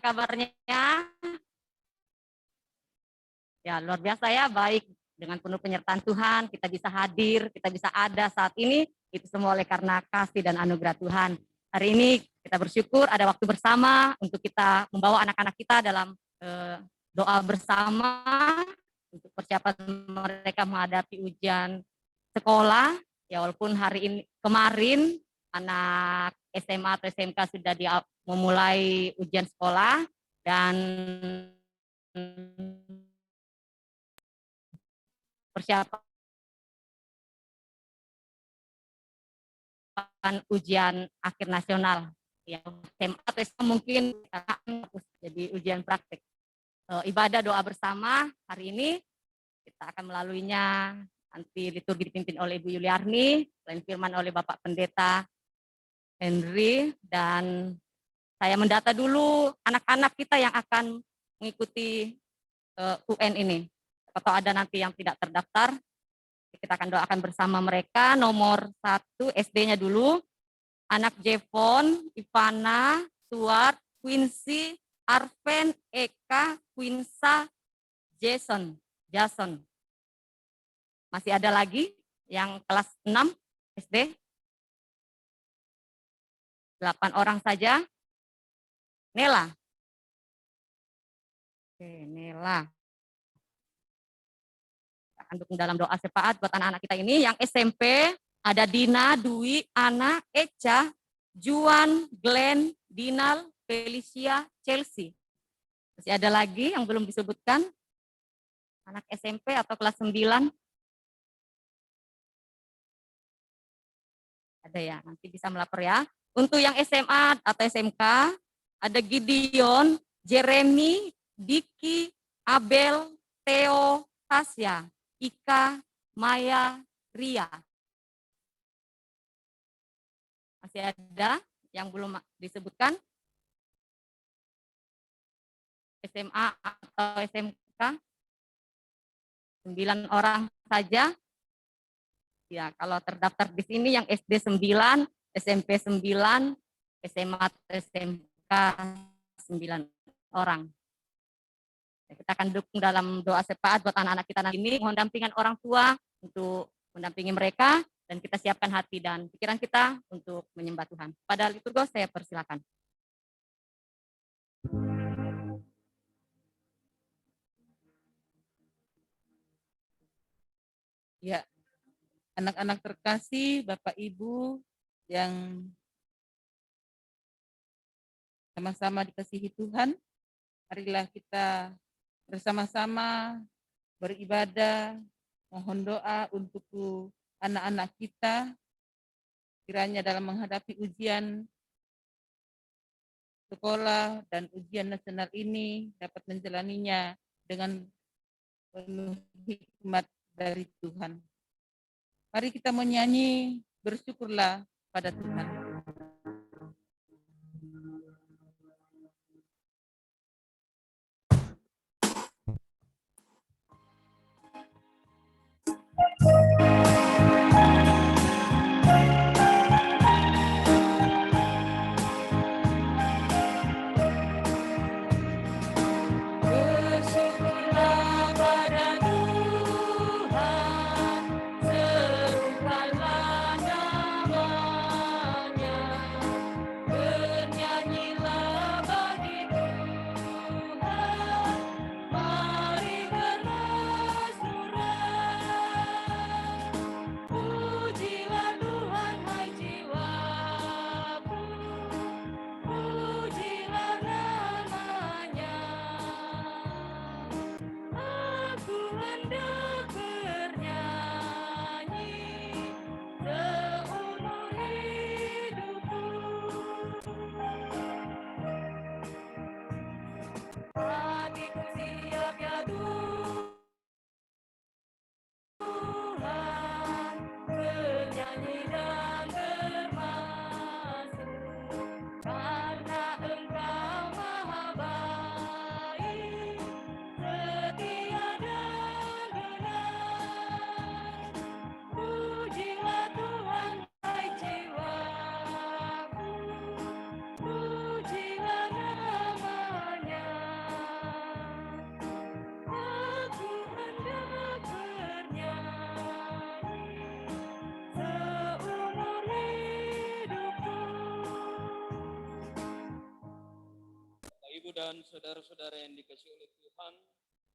kabarnya? Ya, luar biasa ya, baik. Dengan penuh penyertaan Tuhan, kita bisa hadir, kita bisa ada saat ini, itu semua oleh karena kasih dan anugerah Tuhan. Hari ini kita bersyukur ada waktu bersama untuk kita membawa anak-anak kita dalam doa bersama untuk persiapan mereka menghadapi ujian sekolah. Ya, walaupun hari ini kemarin anak SMA atau SMK sudah memulai ujian sekolah dan persiapan ujian akhir nasional. Ya, SMA atau SMA mungkin jadi ujian praktik. Ibadah doa bersama hari ini kita akan melaluinya, nanti liturgi dipimpin oleh Ibu Yuliarni, selain firman oleh Bapak Pendeta Henry, dan saya mendata dulu anak-anak kita yang akan mengikuti UN ini. Atau ada nanti yang tidak terdaftar, kita akan doakan bersama mereka. Nomor 1 SD-nya dulu, anak Jevon, Ivana, Stuart, Quincy, Arven, Eka, Quinsa, Jason. Masih ada lagi yang kelas 6 SD? 8 orang saja. Nela. Oke, Nela. Kita akan dukung dalam doa syafaat buat anak-anak kita ini. Yang SMP ada Dina, Dwi, Ana, Eca, Juan, Glenn, Dinal, Felicia, Chelsea. Masih ada lagi yang belum disebutkan? Anak SMP atau kelas 9? Ada ya, nanti bisa melapor ya. Untuk yang SMA atau SMK, ada Gideon, Jeremy, Diki, Abel, Theo, Tasya, Ika, Maya, Ria. Masih ada yang belum disebutkan? SMA atau SMK? 9 orang saja. Ya, kalau terdaftar di sini yang SD 9, SMP 9, SMA atau SMK 9 orang. Kita akan dukung dalam doa syafaat buat anak-anak kita nanti ini, mohon dampingan orang tua untuk mendampingi mereka, dan kita siapkan hati dan pikiran kita untuk menyembah Tuhan. Pada liturgos saya persilakan. Ya, anak-anak terkasih, Bapak Ibu yang sama-sama dikasihi Tuhan, marilah kita bersama-sama beribadah, mohon doa untuk anak-anak kita, kiranya dalam menghadapi ujian sekolah dan ujian nasional ini dapat menjalaninya dengan penuh hikmat dari Tuhan. Mari kita menyanyi, bersyukurlah pada Tuhan. dan saudara-saudara yang dikasihi oleh Tuhan,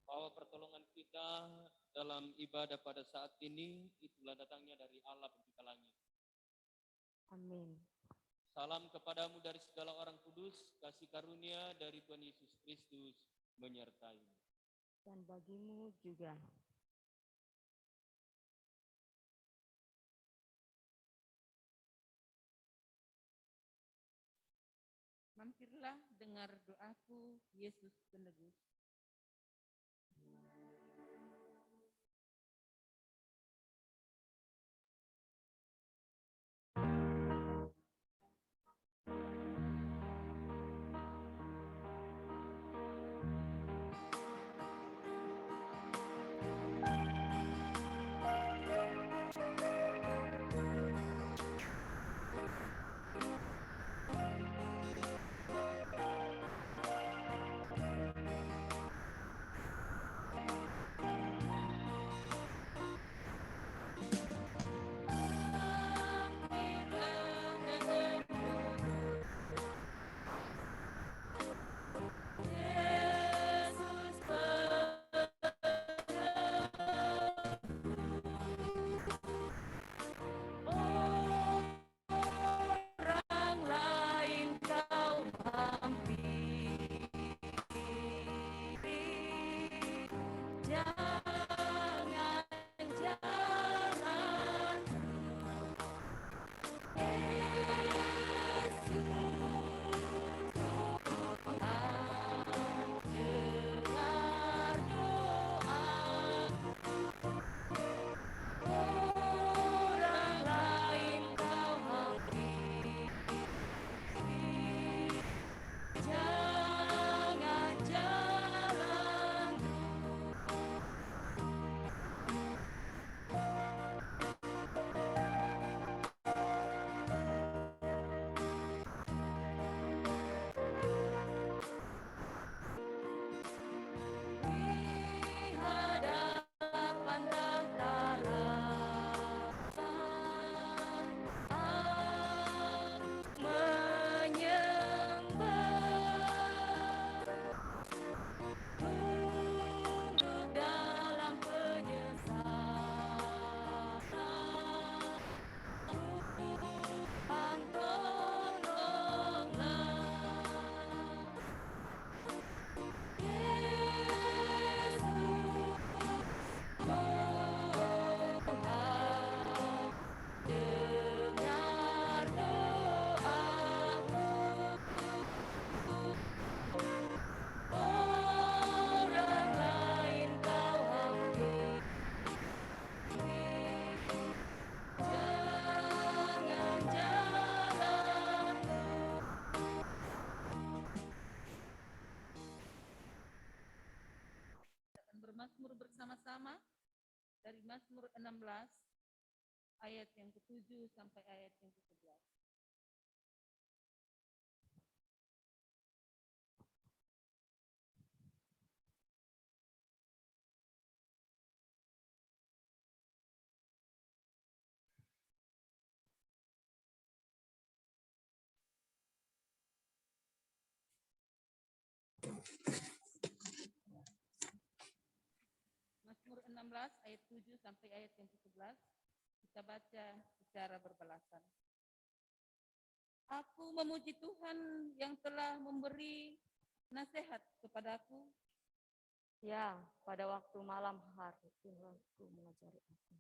bahwa pertolongan kita dalam ibadah pada saat ini itulah datangnya dari Allah Pencipta langit. Amin. Salam kepadamu dari segala orang kudus, kasih karunia dari Tuhan Yesus Kristus menyertai. Dan bagimu juga. Mampirlah dengar doaku, Yesus penebus. Bermazmur bersama-sama dari Mazmur 16 ayat yang ke-7 sampai ayat yang ke-11. Mazmur 16 ayat 7 sampai ayat yang ke-11 kita baca secara berbalasan. Aku memuji Tuhan yang telah memberi nasihat kepadaku. Ya, pada waktu malam hari Tuhanku mengajari aku.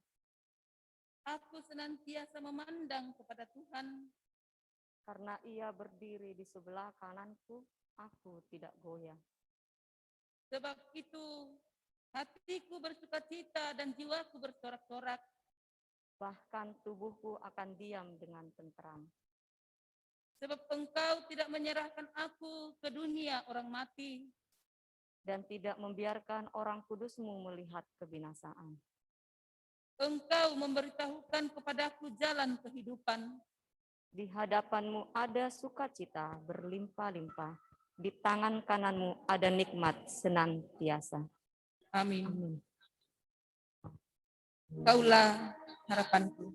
Aku senantiasa memandang kepada Tuhan. Karena Ia berdiri di sebelah kananku, aku tidak goyah. Sebab itu hatiku bersukacita dan jiwaku bersorak-sorak. Bahkan tubuhku akan diam dengan tentram. Sebab Engkau tidak menyerahkan aku ke dunia orang mati. Dan tidak membiarkan orang kudus-Mu melihat kebinasaan. Engkau memberitahukan kepadaku jalan kehidupan. Di hadapan-Mu ada sukacita berlimpah-limpah. Di tangan kanan-Mu ada nikmat senantiasa. Amin. Amin. Kaulah harapanku.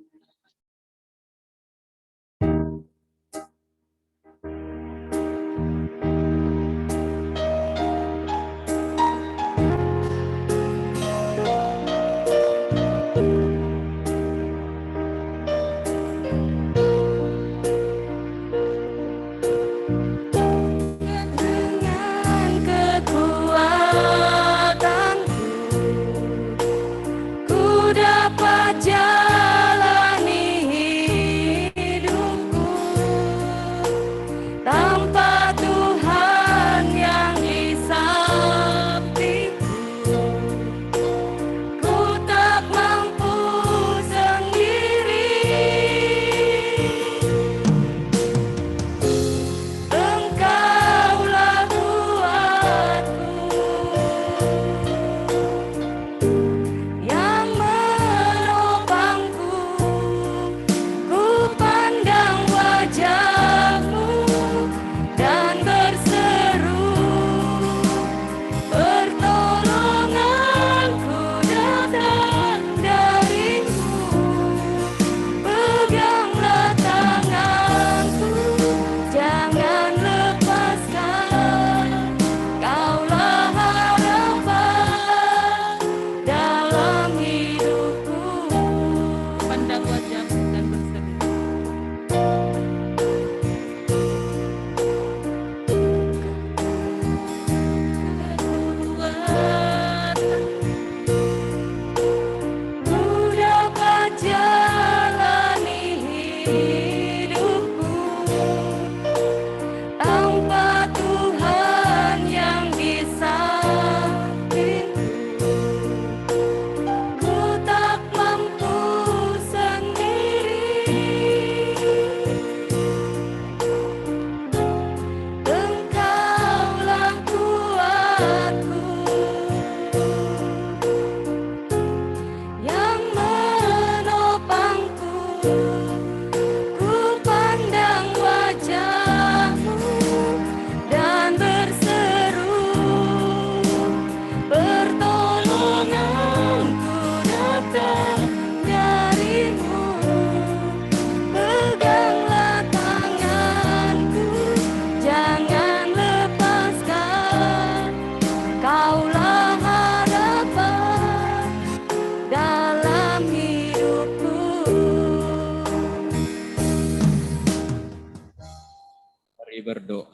berdoa.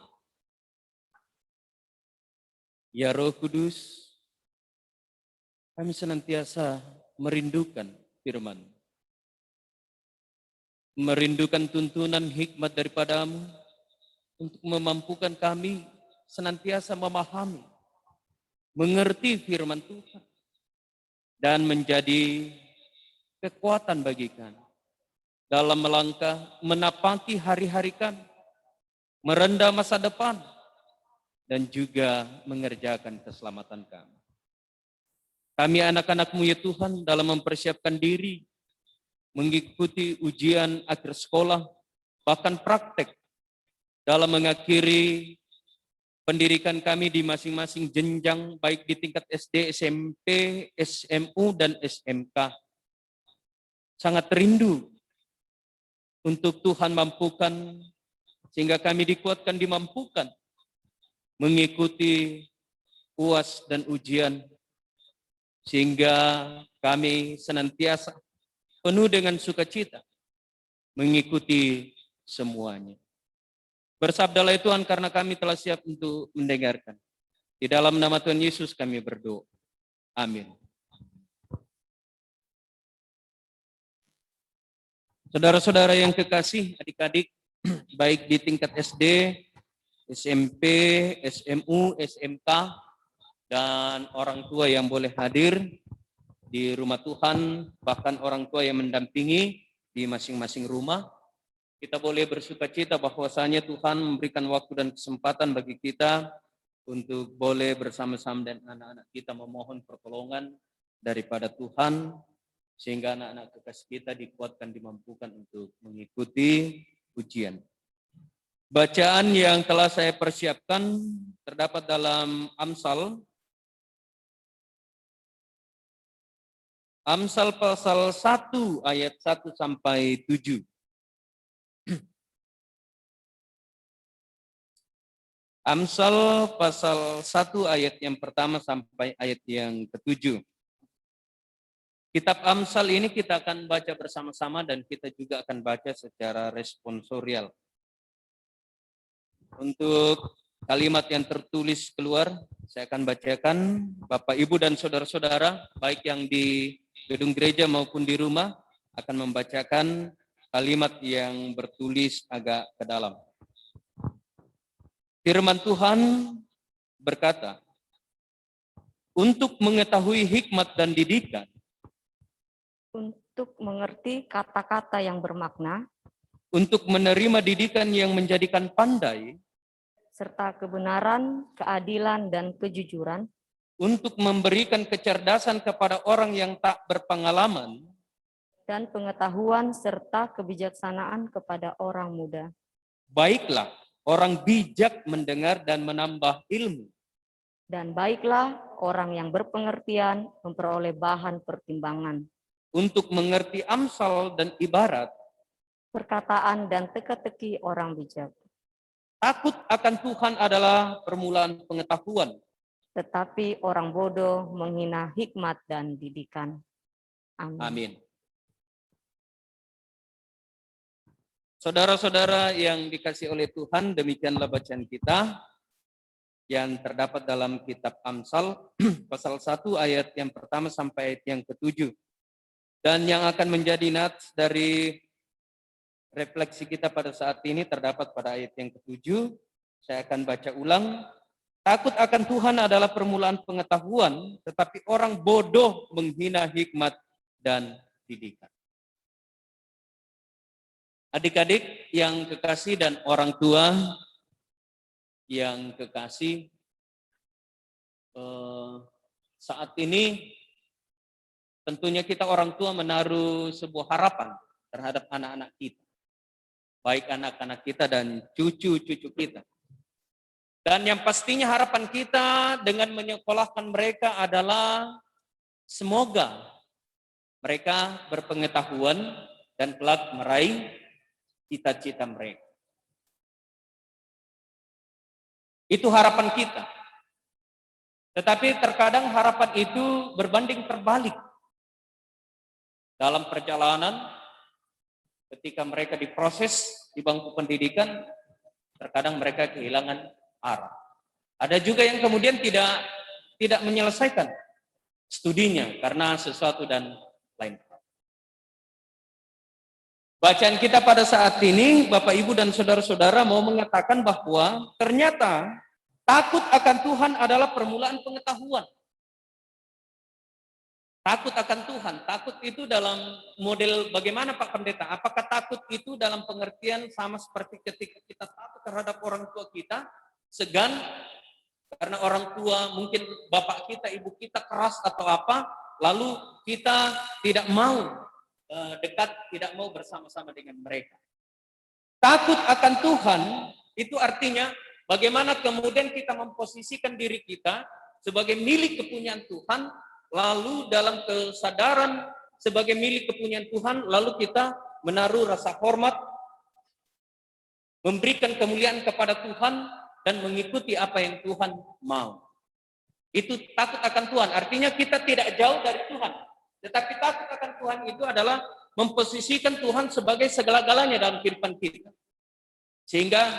Ya Roh Kudus, kami senantiasa merindukan firman, merindukan tuntunan hikmat daripada-Mu untuk memampukan kami senantiasa memahami, mengerti firman Tuhan, dan menjadi kekuatan bagi kami dalam melangkah menapaki hari-hari kami, merendah masa depan, dan juga mengerjakan keselamatan kami. Kami anak-anak-Mu ya Tuhan dalam mempersiapkan diri, mengikuti ujian akhir sekolah, bahkan praktek dalam mengakhiri pendidikan kami di masing-masing jenjang, baik di tingkat SD, SMP, SMU, dan SMK. Sangat rindu untuk Tuhan mampukan, sehingga kami dikuatkan, dimampukan mengikuti UAS dan ujian, sehingga kami senantiasa penuh dengan sukacita mengikuti semuanya. Bersabdalah ya Tuhan, karena kami telah siap untuk mendengarkan. Di dalam nama Tuhan Yesus kami berdoa. Amin. Saudara-saudara yang kekasih, adik-adik, baik di tingkat SD, SMP, SMU, SMK, dan orang tua yang boleh hadir di rumah Tuhan, bahkan orang tua yang mendampingi di masing-masing rumah, kita boleh bersukacita bahwasanya Tuhan memberikan waktu dan kesempatan bagi kita untuk boleh bersama-sama dan anak-anak kita memohon pertolongan daripada Tuhan, sehingga anak-anak kekasih kita dikuatkan, dimampukan untuk mengikuti ujian. Bacaan yang telah saya persiapkan terdapat dalam Amsal pasal 1 ayat 1 sampai 7. Amsal pasal 1 ayat yang pertama sampai ayat yang ke-7. Kitab Amsal ini kita akan baca bersama-sama dan kita juga akan baca secara responsorial. Untuk kalimat yang tertulis keluar, saya akan bacakan. Bapak, Ibu, dan saudara-saudara, baik yang di gedung gereja maupun di rumah, akan membacakan kalimat yang bertulis agak ke dalam. Firman Tuhan berkata, untuk mengetahui hikmat dan didikan, Untuk mengerti kata-kata yang bermakna, untuk menerima didikan yang menjadikan pandai, serta kebenaran, keadilan, dan kejujuran, untuk memberikan kecerdasan kepada orang yang tak berpengalaman, dan pengetahuan serta kebijaksanaan kepada orang muda. baiklah orang bijak mendengar dan menambah ilmu. Dan baiklah orang yang berpengertian memperoleh bahan pertimbangan. Untuk mengerti amsal dan ibarat, Perkataan dan teka-teki orang bijak. takut akan Tuhan adalah permulaan pengetahuan. Tetapi orang bodoh menghina hikmat dan didikan. Amin. Amin. Saudara-saudara yang dikasih oleh Tuhan, demikianlah bacaan kita yang terdapat dalam kitab Amsal pasal 1 ayat yang pertama sampai ayat yang ke-7. Dan yang akan menjadi nats dari refleksi kita pada saat ini terdapat pada ayat yang ke-7. Saya akan baca ulang. Takut akan Tuhan adalah permulaan pengetahuan, tetapi orang bodoh menghina hikmat dan didikan. Adik-adik yang kekasih dan orang tua yang kekasih, saat ini tentunya kita orang tua menaruh sebuah harapan terhadap anak-anak kita. Baik anak-anak kita dan cucu-cucu kita. Dan yang pastinya harapan kita dengan menyekolahkan mereka adalah semoga mereka berpengetahuan dan kelak meraih cita-cita mereka. Itu harapan kita. Tetapi terkadang harapan itu berbanding terbalik. Dalam perjalanan, ketika mereka diproses di bangku pendidikan, terkadang mereka kehilangan arah. Ada juga yang kemudian tidak menyelesaikan studinya karena sesuatu dan lain. Bacaan kita pada saat ini, Bapak, Ibu, dan saudara-saudara mau mengatakan bahwa ternyata takut akan Tuhan adalah permulaan pengetahuan. Takut akan Tuhan, takut itu dalam model bagaimana Pak Pendeta? Apakah takut itu dalam pengertian sama seperti ketika kita takut terhadap orang tua kita, segan karena orang tua mungkin bapak kita, ibu kita keras atau apa, lalu kita tidak mau dekat, tidak mau bersama-sama dengan mereka. Takut akan Tuhan itu artinya bagaimana kemudian kita memposisikan diri kita sebagai milik kepunyaan Tuhan, lalu dalam kesadaran sebagai milik kepunyaan Tuhan, lalu kita menaruh rasa hormat, memberikan kemuliaan kepada Tuhan, dan mengikuti apa yang Tuhan mau. Itu takut akan Tuhan, artinya kita tidak jauh dari Tuhan. Tetapi takut akan Tuhan itu adalah memposisikan Tuhan sebagai segala-galanya dalam kehidupan kita. Sehingga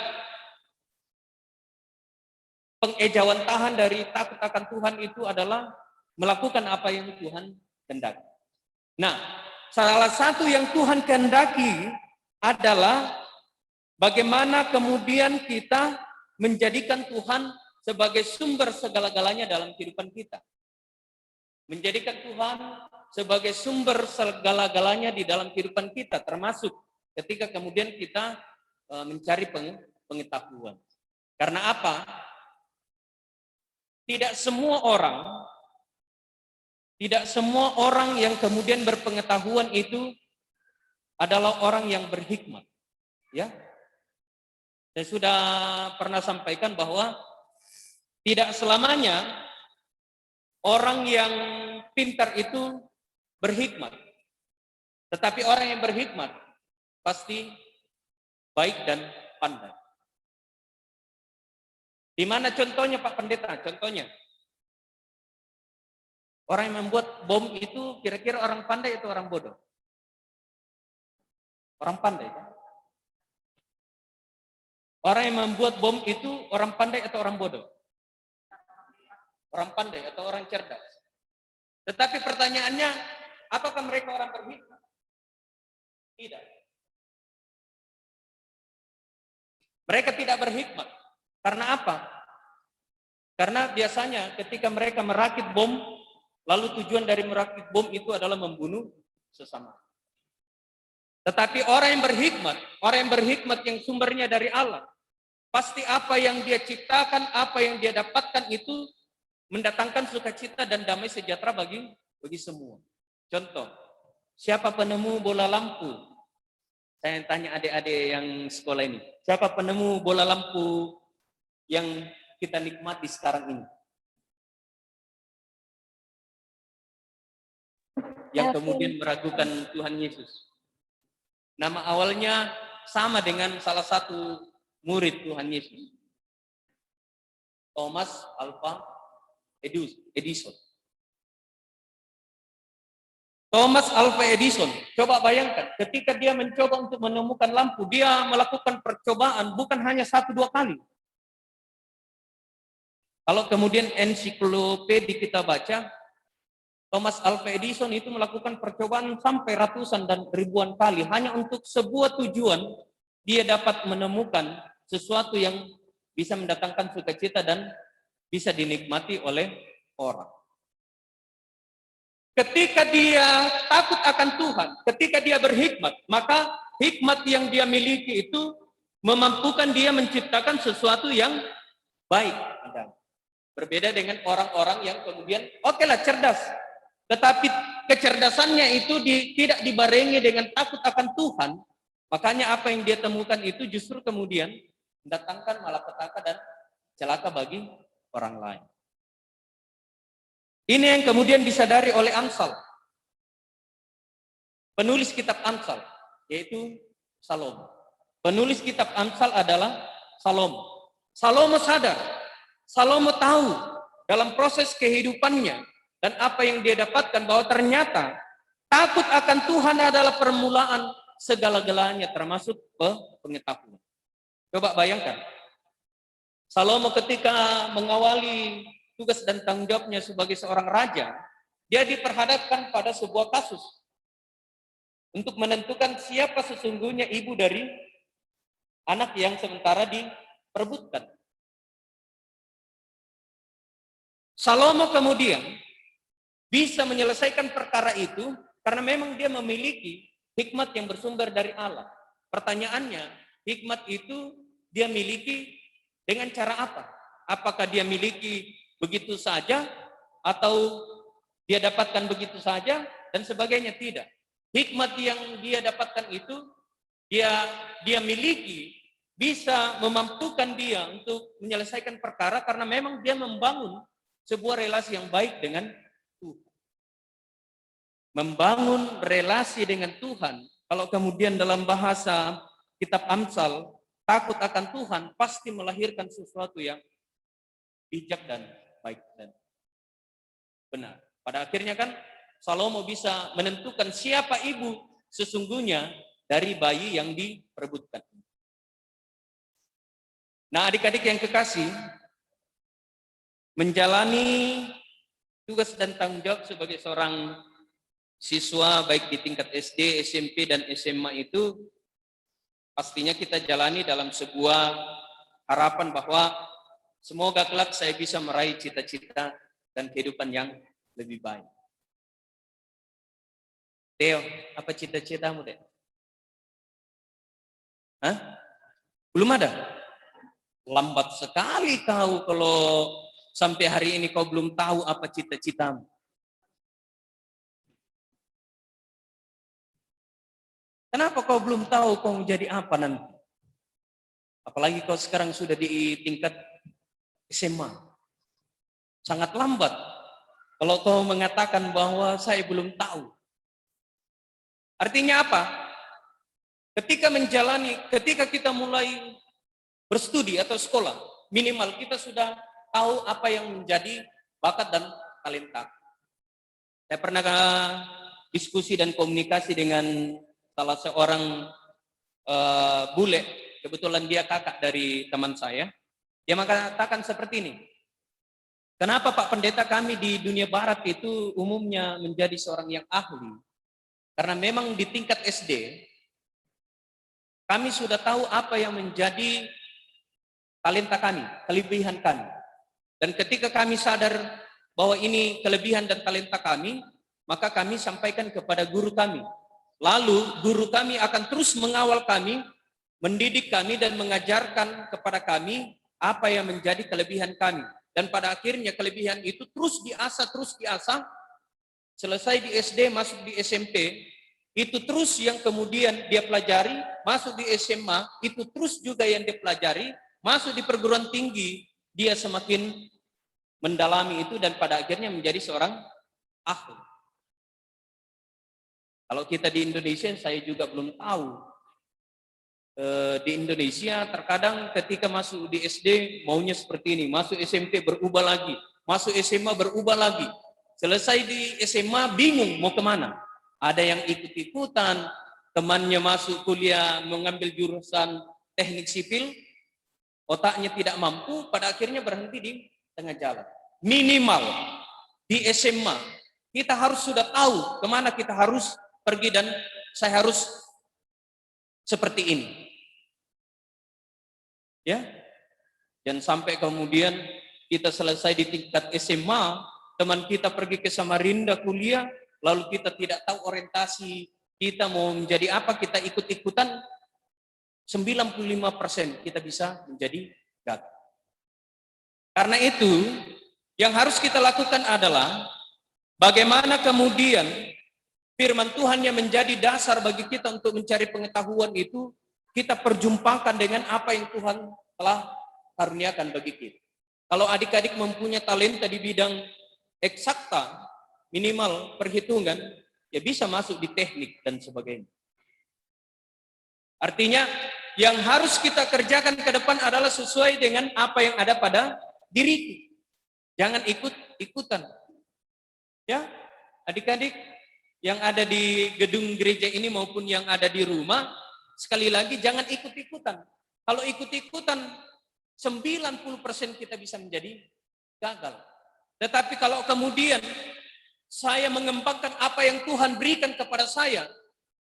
pengejawantahan dari takut akan Tuhan itu adalah melakukan apa yang Tuhan kehendaki. Nah, salah satu yang Tuhan kehendaki adalah bagaimana kemudian kita menjadikan Tuhan sebagai sumber segala-galanya dalam kehidupan kita. Menjadikan Tuhan sebagai sumber segala-galanya di dalam kehidupan kita, termasuk ketika kemudian kita mencari pengetahuan. Karena apa? Tidak semua orang yang kemudian berpengetahuan itu adalah orang yang berhikmat. Ya, saya sudah pernah sampaikan bahwa tidak selamanya orang yang pintar itu berhikmat. Tetapi orang yang berhikmat pasti baik dan pandai. Di mana contohnya Pak Pendeta? Contohnya, orang yang membuat bom itu kira-kira orang pandai atau orang bodoh? Orang pandai kan? Orang yang membuat bom itu orang pandai atau orang bodoh? Orang pandai atau orang cerdas. Tetapi pertanyaannya, apakah mereka orang berhikmat? Tidak. Mereka tidak berhikmat. Karena apa? Karena biasanya ketika mereka merakit bom, lalu tujuan dari merakit bom itu adalah membunuh sesama. Tetapi orang yang berhikmat yang sumbernya dari Allah, pasti apa yang dia ciptakan, apa yang dia dapatkan itu mendatangkan sukacita dan damai sejahtera bagi semua. Contoh, siapa penemu bola lampu? Saya tanya adik-adik yang sekolah ini. Siapa penemu bola lampu yang kita nikmati sekarang ini? Yang kemudian meragukan Tuhan Yesus. Nama awalnya sama dengan salah satu murid Tuhan Yesus. Thomas Alva Edison. Thomas Alva Edison, coba bayangkan, ketika dia mencoba untuk menemukan lampu, dia melakukan percobaan bukan hanya 1-2 kali. Kalau kemudian ensiklopedia kita baca, Thomas Alva Edison itu melakukan percobaan sampai ratusan dan ribuan kali, hanya untuk sebuah tujuan, dia dapat menemukan sesuatu yang bisa mendatangkan sukacita dan bisa dinikmati oleh orang. Ketika dia takut akan Tuhan, ketika dia berhikmat, maka hikmat yang dia miliki itu memampukan dia menciptakan sesuatu yang baik. Berbeda dengan orang-orang yang kemudian, okelah cerdas, tetapi kecerdasannya itu tidak dibarengi dengan takut akan Tuhan, makanya apa yang dia temukan itu justru kemudian mendatangkan malapetaka dan celaka bagi orang lain. Ini yang kemudian disadari oleh Amsal, penulis kitab Amsal, yaitu Salomo. Penulis kitab Amsal adalah Salomo. Salomo sadar, Salomo tahu dalam proses kehidupannya dan apa yang dia dapatkan bahwa ternyata takut akan Tuhan adalah permulaan segala-galanya termasuk pengetahuan. Coba bayangkan, Salomo ketika mengawali tugas dan tanggung jawabnya sebagai seorang raja, dia diperhadapkan pada sebuah kasus untuk menentukan siapa sesungguhnya ibu dari anak yang sementara diperebutkan. Salomo kemudian bisa menyelesaikan perkara itu karena memang dia memiliki hikmat yang bersumber dari Allah. Pertanyaannya, hikmat itu dia miliki dengan cara apa? Apakah dia miliki begitu saja atau dia dapatkan begitu saja dan sebagainya? Tidak. Hikmat yang dia dapatkan itu dia miliki bisa memampukan dia untuk menyelesaikan perkara karena memang dia membangun sebuah relasi yang baik dengan Tuhan. Membangun relasi dengan Tuhan, kalau kemudian dalam bahasa kitab Amsal, takut akan Tuhan pasti melahirkan sesuatu yang bijak dan baik dan benar. Pada akhirnya kan Salomo bisa menentukan siapa ibu sesungguhnya dari bayi yang diperebutkan. Nah, adik-adik yang kekasih, menjalani tugas dan tanggung jawab sebagai seorang siswa baik di tingkat SD, SMP, dan SMA itu pastinya kita jalani dalam sebuah harapan bahwa semoga kelak saya bisa meraih cita-cita dan kehidupan yang lebih baik. Theo, apa cita-citamu, Dek? Hah? Belum ada? Lambat sekali kau kalau sampai hari ini kau belum tahu apa cita-citamu. Kenapa kau belum tahu kau menjadi apa nanti? Apalagi kau sekarang sudah di tingkat SMA. Sangat lambat kalau kau mengatakan bahwa saya belum tahu. Artinya apa? Ketika kita mulai berstudi atau sekolah, minimal kita sudah tahu apa yang menjadi bakat dan talenta. Saya pernah diskusi dan komunikasi dengan salah seorang bule, kebetulan dia kakak dari teman saya. Dia mengatakan seperti ini, kenapa Pak Pendeta kami di dunia barat itu umumnya menjadi seorang yang ahli? Karena memang di tingkat SD, kami sudah tahu apa yang menjadi talenta kami, kelebihan kami. Dan ketika kami sadar bahwa ini kelebihan dan talenta kami, maka kami sampaikan kepada guru kami. Lalu guru kami akan terus mengawal kami, mendidik kami dan mengajarkan kepada kami apa yang menjadi kelebihan kami. Dan pada akhirnya kelebihan itu terus diasah. Selesai di SD, masuk di SMP, itu terus yang kemudian dia pelajari, masuk di SMA, itu terus juga yang dia pelajari, masuk di perguruan tinggi, dia semakin mendalami itu dan pada akhirnya menjadi seorang ahli. Kalau kita di Indonesia, saya juga belum tahu. Di Indonesia terkadang ketika masuk di SD maunya seperti ini, masuk SMP berubah lagi, masuk SMA berubah lagi. Selesai di SMA bingung mau kemana. Ada yang ikut-ikutan, temannya masuk kuliah mengambil jurusan teknik sipil, otaknya tidak mampu, pada akhirnya berhenti di tengah jalan. Minimal di SMA kita harus sudah tahu kemana kita harus pergi dan saya harus seperti ini. Ya, dan sampai kemudian kita selesai di tingkat SMA, teman kita pergi ke Samarinda kuliah, lalu kita tidak tahu orientasi kita mau menjadi apa, kita ikut-ikutan, 95% kita bisa menjadi gagal. Karena itu, yang harus kita lakukan adalah bagaimana kemudian firman Tuhan yang menjadi dasar bagi kita untuk mencari pengetahuan itu kita perjumpakan dengan apa yang Tuhan telah karuniakan bagi kita. Kalau adik-adik mempunyai talenta di bidang eksakta, minimal perhitungan, ya bisa masuk di teknik dan sebagainya. Artinya yang harus kita kerjakan ke depan adalah sesuai dengan apa yang ada pada diri. Jangan ikut-ikutan. Ya, adik-adik yang ada di gedung gereja ini maupun yang ada di rumah, sekali lagi jangan ikut-ikutan. Kalau ikut-ikutan 90% kita bisa menjadi gagal. Tetapi kalau kemudian saya mengembangkan apa yang Tuhan berikan kepada saya,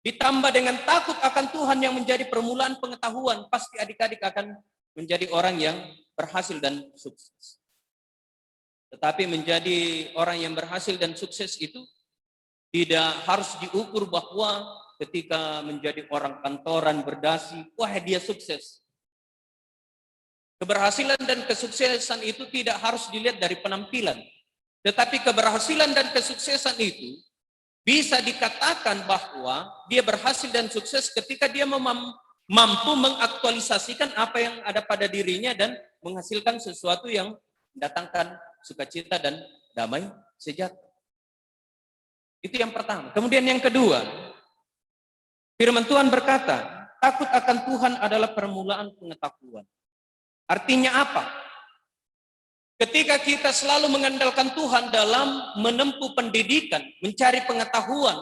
ditambah dengan takut akan Tuhan yang menjadi permulaan pengetahuan, pasti adik-adik akan menjadi orang yang berhasil dan sukses. Tetapi menjadi orang yang berhasil dan sukses itu tidak harus diukur bahwa ketika menjadi orang kantoran berdasi, wah dia sukses. Keberhasilan dan kesuksesan itu tidak harus dilihat dari penampilan. Tetapi keberhasilan dan kesuksesan itu bisa dikatakan bahwa dia berhasil dan sukses ketika dia mampu mengaktualisasikan apa yang ada pada dirinya dan menghasilkan sesuatu yang mendatangkan sukacita dan damai sejahtera. Itu yang pertama. Kemudian yang kedua, firman Tuhan berkata, takut akan Tuhan adalah permulaan pengetahuan. Artinya apa? Ketika kita selalu mengandalkan Tuhan dalam menempuh pendidikan, mencari pengetahuan,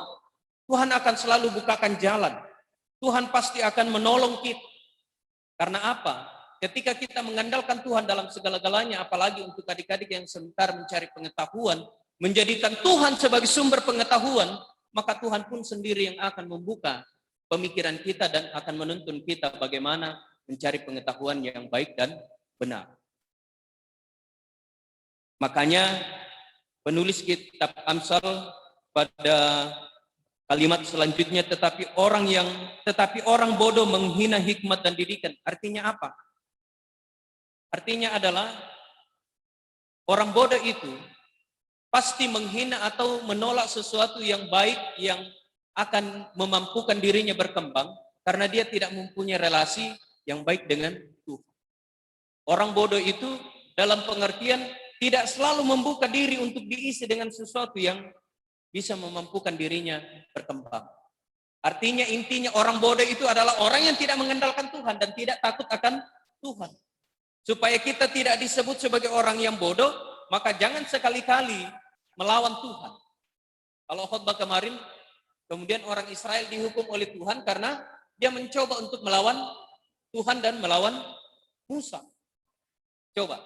Tuhan akan selalu bukakan jalan. Tuhan pasti akan menolong kita. Karena apa? Ketika kita mengandalkan Tuhan dalam segala-galanya, apalagi untuk adik-adik yang sebentar mencari pengetahuan, menjadikan Tuhan sebagai sumber pengetahuan, maka Tuhan pun sendiri yang akan membuka pemikiran kita dan akan menuntun kita bagaimana mencari pengetahuan yang baik dan benar. Makanya penulis kitab Amsal pada kalimat selanjutnya, tetapi orang bodoh menghina hikmat dan didikan. Artinya apa? Artinya adalah orang bodoh itu pasti menghina atau menolak sesuatu yang baik yang akan memampukan dirinya berkembang karena dia tidak mempunyai relasi yang baik dengan Tuhan. Orang bodoh itu dalam pengertian tidak selalu membuka diri untuk diisi dengan sesuatu yang bisa memampukan dirinya berkembang. Artinya intinya orang bodoh itu adalah orang yang tidak mengandalkan Tuhan dan tidak takut akan Tuhan. Supaya kita tidak disebut sebagai orang yang bodoh, maka jangan sekali-kali melawan Tuhan. Kalau khotbah kemarin, kemudian orang Israel dihukum oleh Tuhan karena dia mencoba untuk melawan Tuhan dan melawan Musa. Coba.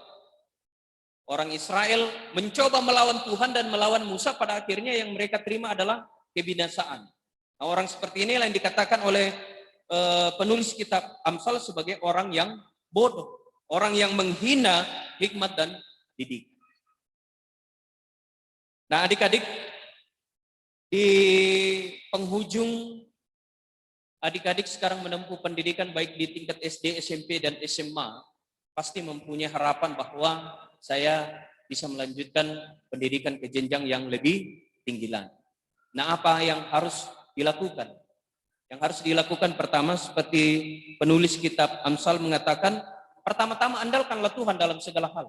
Orang Israel mencoba melawan Tuhan dan melawan Musa, pada akhirnya yang mereka terima adalah kebinasaan. Nah, orang seperti inilah yang dikatakan oleh penulis kitab Amsal sebagai orang yang bodoh. Orang yang menghina hikmat dan didik. Nah adik-adik, di penghujung adik-adik sekarang menempuh pendidikan baik di tingkat SD, SMP, dan SMA, pasti mempunyai harapan bahwa saya bisa melanjutkan pendidikan ke jenjang yang lebih tinggi lagi. Nah, apa yang harus dilakukan? Yang harus dilakukan pertama, seperti penulis kitab Amsal mengatakan, pertama-tama andalkanlah Tuhan dalam segala hal.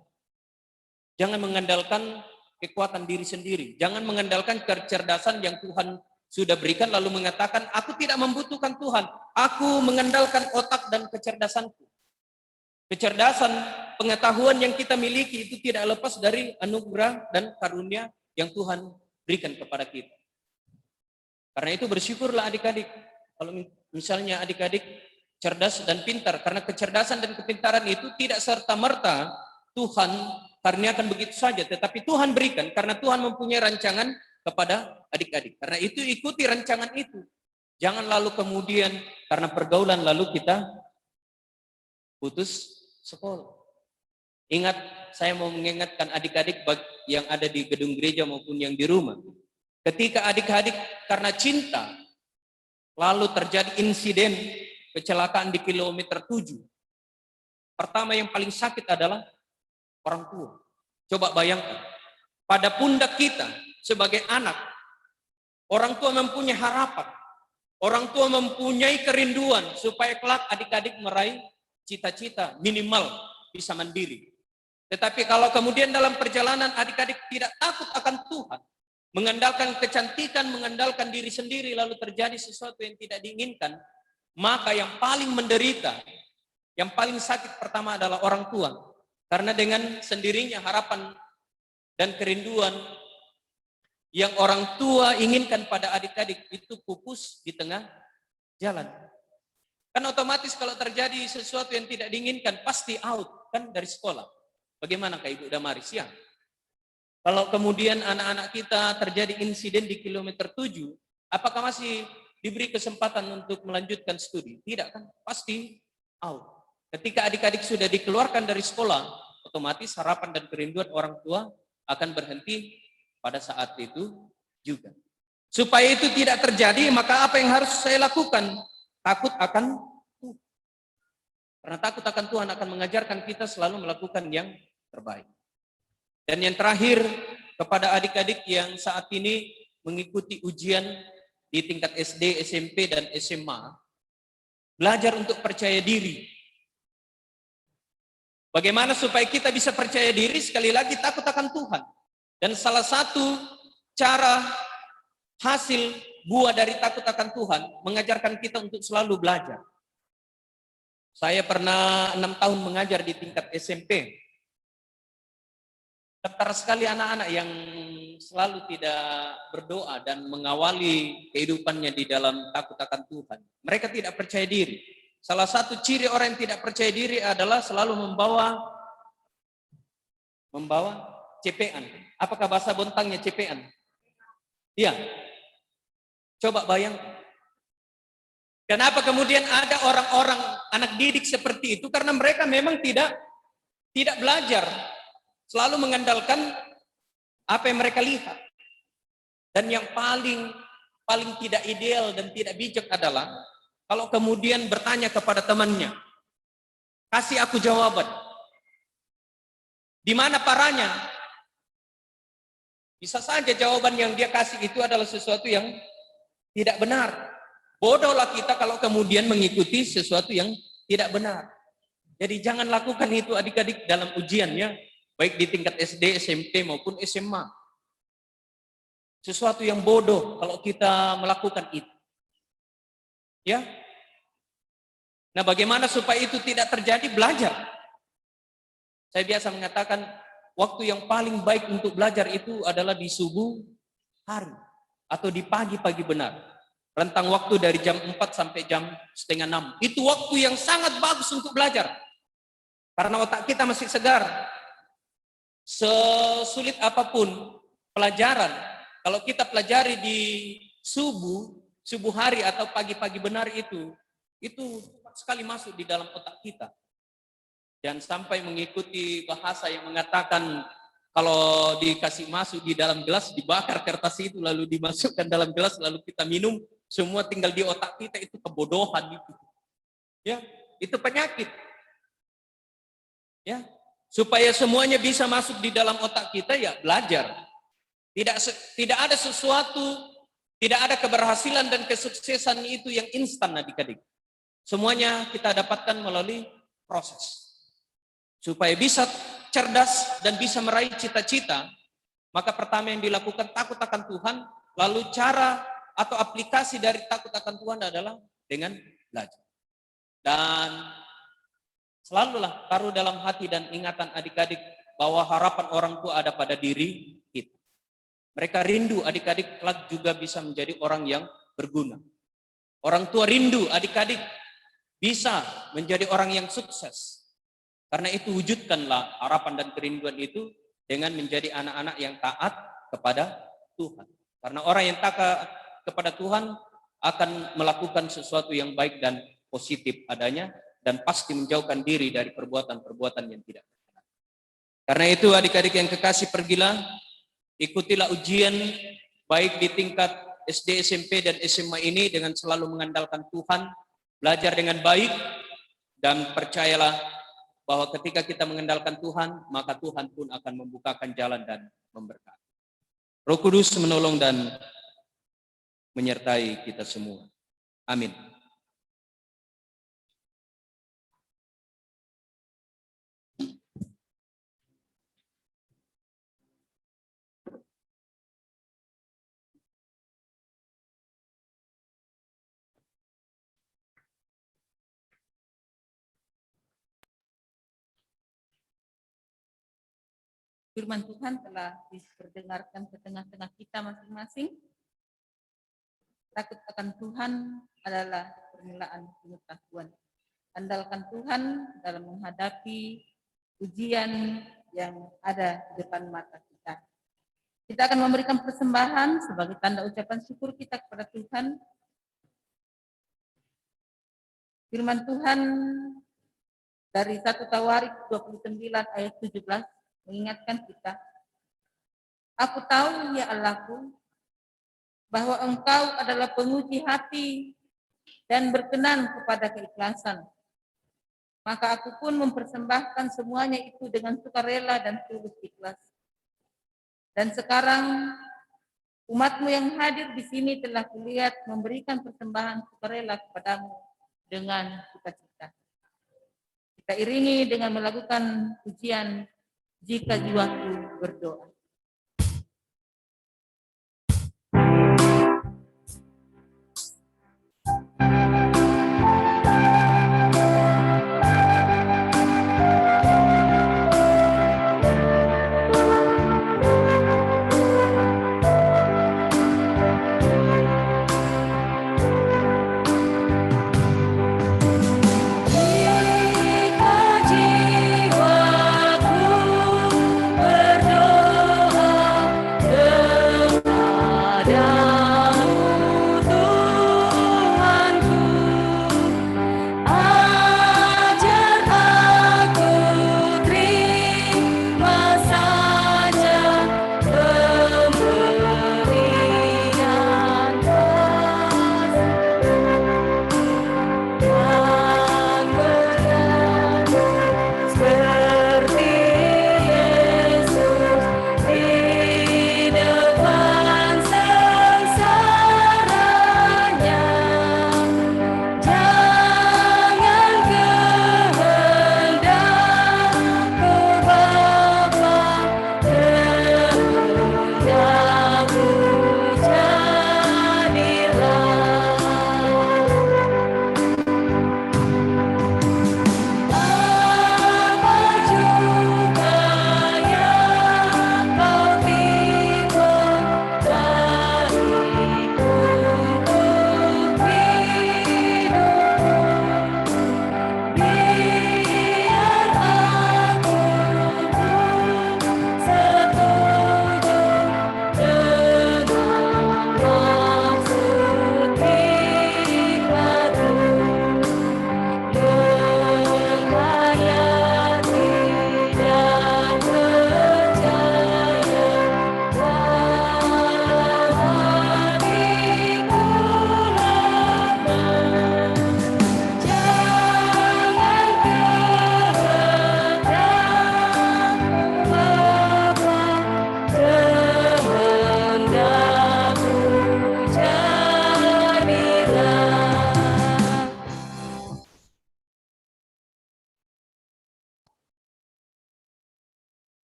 Jangan mengandalkan kekuatan diri sendiri. Jangan mengandalkan kecerdasan yang Tuhan sudah berikan lalu mengatakan, aku tidak membutuhkan Tuhan. Aku mengandalkan otak dan kecerdasanku. Kecerdasan, pengetahuan yang kita miliki itu tidak lepas dari anugerah dan karunia yang Tuhan berikan kepada kita. Karena itu bersyukurlah adik-adik. Kalau misalnya adik-adik cerdas dan pintar, karena kecerdasan dan kepintaran itu tidak serta-merta Tuhan karuniakan begitu saja, tetapi Tuhan berikan karena Tuhan mempunyai rancangan kepada adik-adik. Karena itu ikuti rancangan itu. Jangan lalu kemudian karena pergaulan lalu kita putus sekolah. Ingat, saya mau mengingatkan adik-adik yang ada di gedung gereja maupun yang di rumah. Ketika adik-adik karena cinta lalu terjadi insiden kecelakaan di kilometer 7. Pertama yang paling sakit adalah orang tua. Coba bayangkan, pada pundak kita sebagai anak, orang tua mempunyai harapan, orang tua mempunyai kerinduan supaya kelak adik-adik meraih cita-cita minimal bisa mandiri. Tetapi kalau kemudian dalam perjalanan adik-adik tidak takut akan Tuhan, mengandalkan kecantikan, mengandalkan diri sendiri, lalu terjadi sesuatu yang tidak diinginkan, maka yang paling menderita, yang paling sakit pertama adalah orang tua. Karena dengan sendirinya harapan dan kerinduan yang orang tua inginkan pada adik-adik itu pupus di tengah jalan. Kan otomatis kalau terjadi sesuatu yang tidak diinginkan pasti out. kan dari sekolah. Bagaimana Kak Ibu Damaris ya? Kalau kemudian anak-anak kita terjadi insiden di kilometer 7, apakah masih diberi kesempatan untuk melanjutkan studi? Tidak kan? Pasti out. Ketika adik-adik sudah dikeluarkan dari sekolah, otomatis harapan dan kerinduan orang tua akan berhenti pada saat itu juga. Supaya itu tidak terjadi, maka apa yang harus saya lakukan? Takut akan Tuhan. Karena takut akan Tuhan akan mengajarkan kita selalu melakukan yang terbaik. Dan yang terakhir, kepada adik-adik yang saat ini mengikuti ujian di tingkat SD, SMP, dan SMA, belajar untuk percaya diri. Bagaimana supaya kita bisa percaya diri? Sekali lagi, takut akan Tuhan. Dan salah satu cara hasil buah dari takut akan Tuhan mengajarkan kita untuk selalu belajar. Saya pernah 6 tahun mengajar di tingkat SMP. Tertar sekali anak-anak yang selalu tidak berdoa dan mengawali kehidupannya di dalam takut akan Tuhan. Mereka tidak percaya diri. Salah satu ciri orang yang tidak percaya diri adalah selalu membawa cepean. Apakah bahasa Bontangnya cepean? Iya. Coba bayangkan. Kenapa kemudian ada orang-orang anak didik seperti itu? Karena mereka memang tidak belajar. Selalu mengandalkan apa yang mereka lihat. Dan yang paling tidak ideal dan tidak bijak adalah kalau kemudian bertanya kepada temannya, kasih aku jawaban. Di mana parahnya? Bisa saja jawaban yang dia kasih itu adalah sesuatu yang tidak benar. Bodohlah kita kalau kemudian mengikuti sesuatu yang tidak benar. Jadi jangan lakukan itu adik-adik dalam ujiannya, baik di tingkat SD, SMP maupun SMA. Sesuatu yang bodoh kalau kita melakukan itu. Ya. Nah, bagaimana supaya itu tidak terjadi? Belajar. Saya biasa mengatakan waktu yang paling baik untuk belajar itu adalah di subuh hari atau di pagi-pagi benar. Rentang waktu dari jam 4 sampai jam setengah 6. Itu waktu yang sangat bagus untuk belajar. Karena otak kita masih segar. Sesulit apapun pelajaran, kalau kita pelajari di subuh hari atau pagi-pagi benar itu cepat sekali masuk di dalam otak kita. Dan sampai mengikuti bahasa yang mengatakan kalau dikasih masuk di dalam gelas, dibakar kertas itu lalu dimasukkan dalam gelas lalu kita minum, semua tinggal di otak kita, itu kebodohan itu. Ya, itu penyakit. Ya, supaya semuanya bisa masuk di dalam otak kita ya belajar. Tidak ada sesuatu, tidak ada keberhasilan dan kesuksesan itu yang instan adik-adik. Semuanya kita dapatkan melalui proses. Supaya bisa cerdas dan bisa meraih cita-cita, maka pertama yang dilakukan takut akan Tuhan, lalu cara atau aplikasi dari takut akan Tuhan adalah dengan belajar. Dan selalulah taruh dalam hati dan ingatan adik-adik bahwa harapan orang tua ada pada diri kita. Mereka rindu adik-adik kelak juga bisa menjadi orang yang berguna. Orang tua rindu adik-adik bisa menjadi orang yang sukses. Karena itu wujudkanlah harapan dan kerinduan itu dengan menjadi anak-anak yang taat kepada Tuhan. Karena orang yang taat kepada Tuhan akan melakukan sesuatu yang baik dan positif adanya dan pasti menjauhkan diri dari perbuatan-perbuatan yang tidak benar. Karena itu adik-adik yang kekasih, pergilah, ikutilah ujian baik di tingkat SD, SMP, dan SMA ini dengan selalu mengandalkan Tuhan, belajar dengan baik, dan percayalah bahwa ketika kita mengandalkan Tuhan, maka Tuhan pun akan membukakan jalan dan memberkati. Roh Kudus menolong dan menyertai kita semua. Amin. Firman Tuhan telah diperdengarkan ke tengah-tengah kita masing-masing. Takut akan Tuhan adalah permulaan pengetahuan. Andalkan Tuhan dalam menghadapi ujian yang ada di depan mata kita. Kita akan memberikan persembahan sebagai tanda ucapan syukur kita kepada Tuhan. Firman Tuhan dari 1 Tawarik 29 ayat 17 mengingatkan kita, aku tahu ya Allahku, bahwa Engkau adalah penguji hati dan berkenan kepada keikhlasan. Maka aku pun mempersembahkan semuanya itu dengan sukarela dan tulus ikhlas. Dan sekarang umatmu yang hadir di sini telah kulihat memberikan persembahan sukarela kepadamu dengan sukacita. Kita iringi dengan melakukan pujian jika jiwaku berdoa.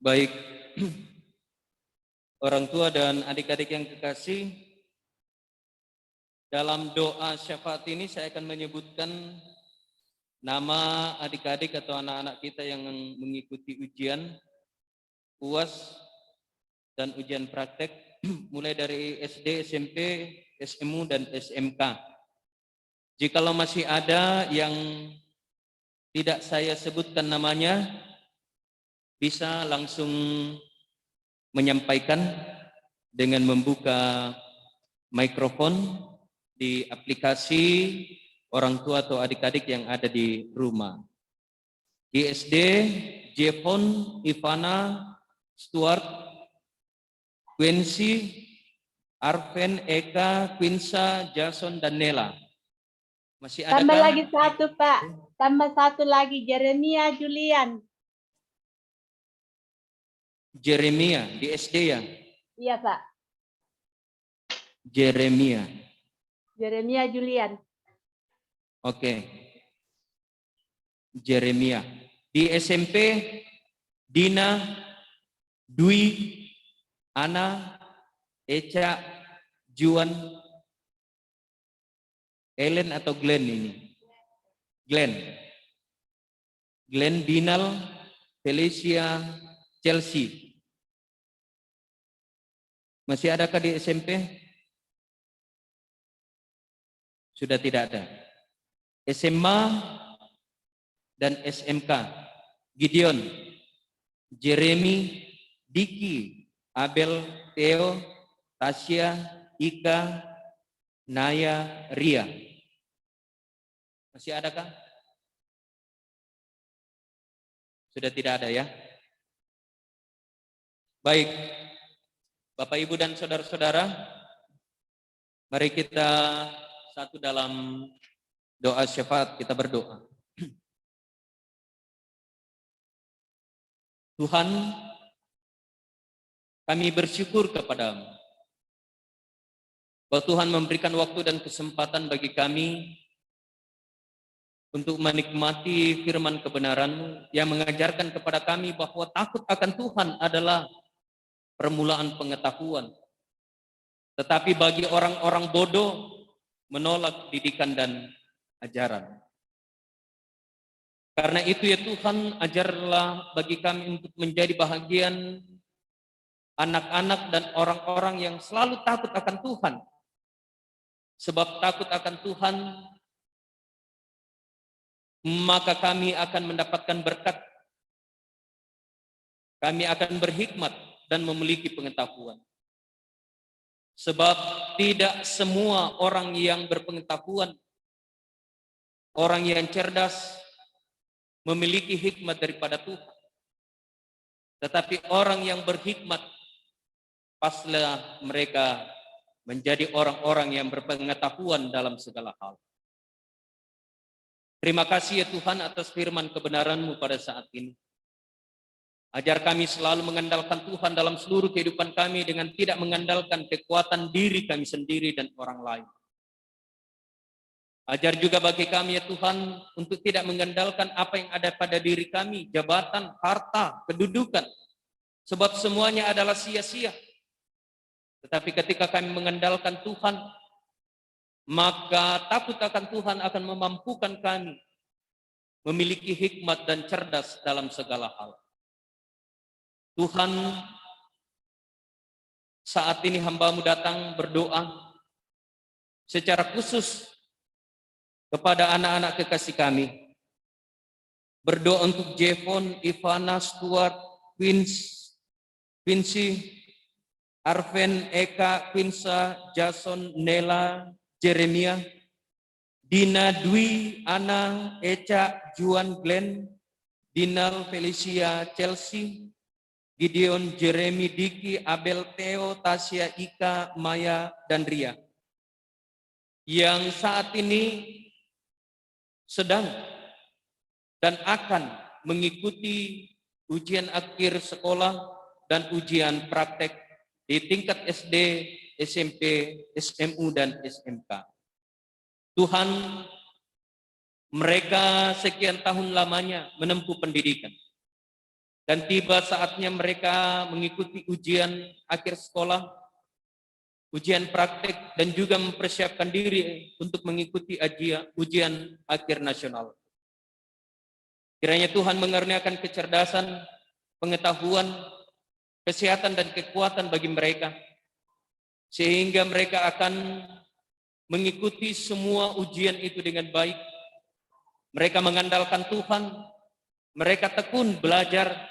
Baik, orang tua dan adik-adik yang kekasih, dalam doa syafaat ini saya akan menyebutkan nama adik-adik atau anak-anak kita yang mengikuti ujian UAS dan ujian praktek mulai dari SD, SMP, SMU, dan SMK. Jikalau masih ada yang tidak saya sebutkan namanya, bisa langsung menyampaikan dengan membuka mikrofon di aplikasi orang tua atau adik-adik yang ada di rumah. Di SD, Jevon, Ivana, Stuart, Quincy, Arven, Eka, Quinsa, Jason, dan Nela. Masih ada Tambah lagi satu, Pak. Tambah satu lagi, Jeremia Julian. Jeremia di SD ya? Iya, Pak. Jeremia. Jeremia Julian. Oke. Jeremia. Di SMP, Dina, Dwi, Ana, Eca, Juan, Ellen atau Glenn ini? Glenn Dinal Felicia Chelsea. Masih adakah di SMP? Sudah tidak ada. SMA dan SMK, Gideon, Jeremy, Diki, Abel, Theo, Tasya, Ika, Naya, Ria. Masih adakah? Sudah tidak ada ya? Baik, Bapak, Ibu, dan saudara-saudara, mari kita satu dalam doa syafaat, kita berdoa. Tuhan, kami bersyukur kepadamu bahwa Tuhan memberikan waktu dan kesempatan bagi kami untuk menikmati firman kebenaran-Mu yang mengajarkan kepada kami bahwa takut akan Tuhan adalah permulaan pengetahuan. Tetapi bagi orang-orang bodoh menolak didikan dan ajaran. Karena itu ya Tuhan, ajarlah bagi kami untuk menjadi bahagian anak-anak dan orang-orang yang selalu takut akan Tuhan. Sebab takut akan Tuhan, maka kami akan mendapatkan berkat. Kami akan berhikmat dan memiliki pengetahuan. Sebab tidak semua orang yang berpengetahuan, orang yang cerdas, memiliki hikmat daripada Tuhan. Tetapi orang yang berhikmat, pastilah mereka menjadi orang-orang yang berpengetahuan dalam segala hal. Terima kasih ya Tuhan atas firman kebenaran-Mu pada saat ini. Ajar kami selalu mengandalkan Tuhan dalam seluruh kehidupan kami dengan tidak mengandalkan kekuatan diri kami sendiri dan orang lain. Ajar juga bagi kami ya Tuhan untuk tidak mengandalkan apa yang ada pada diri kami, jabatan, harta, kedudukan. Sebab semuanya adalah sia-sia. Tetapi ketika kami mengandalkan Tuhan, maka takut akan Tuhan akan memampukan kami memiliki hikmat dan cerdas dalam segala hal. Tuhan, saat ini hamba-Mu datang berdoa secara khusus kepada anak-anak kekasih kami. Berdoa untuk Jevon, Ivana, Stuart, Quincy, Arven, Eka, Quinsa, Jason, Nela, Jeremia, Dina, Dwi, Ana, Eca, Juan, Glenn, Dinal, Felicia, Chelsea, Gideon, Jeremy, Diki, Abel, Theo, Tasya, Ika, Maya, dan Ria. Yang saat ini sedang dan akan mengikuti ujian akhir sekolah dan ujian praktek di tingkat SD, SMP, SMU, dan SMK. Tuhan, mereka sekian tahun lamanya menempuh pendidikan. Dan tiba saatnya mereka mengikuti ujian akhir sekolah, ujian praktek, dan juga mempersiapkan diri untuk mengikuti ujian akhir nasional. Kiranya Tuhan mengaruniakan kecerdasan, pengetahuan, kesehatan, dan kekuatan bagi mereka, sehingga mereka akan mengikuti semua ujian itu dengan baik. Mereka mengandalkan Tuhan, mereka tekun belajar,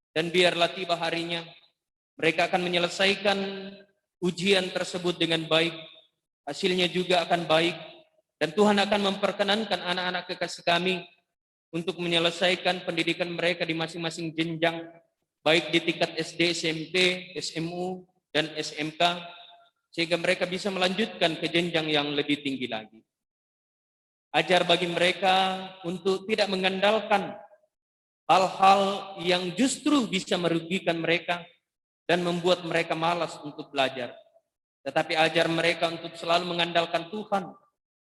dan biarlah tiba harinya, mereka akan menyelesaikan ujian tersebut dengan baik, hasilnya juga akan baik, dan Tuhan akan memperkenankan anak-anak kekasih kami untuk menyelesaikan pendidikan mereka di masing-masing jenjang, baik di tingkat SD, SMP, SMU, dan SMK, sehingga mereka bisa melanjutkan ke jenjang yang lebih tinggi lagi. Ajar bagi mereka untuk tidak mengandalkan hal-hal yang justru bisa merugikan mereka dan membuat mereka malas untuk belajar. Tetapi ajar mereka untuk selalu mengandalkan Tuhan.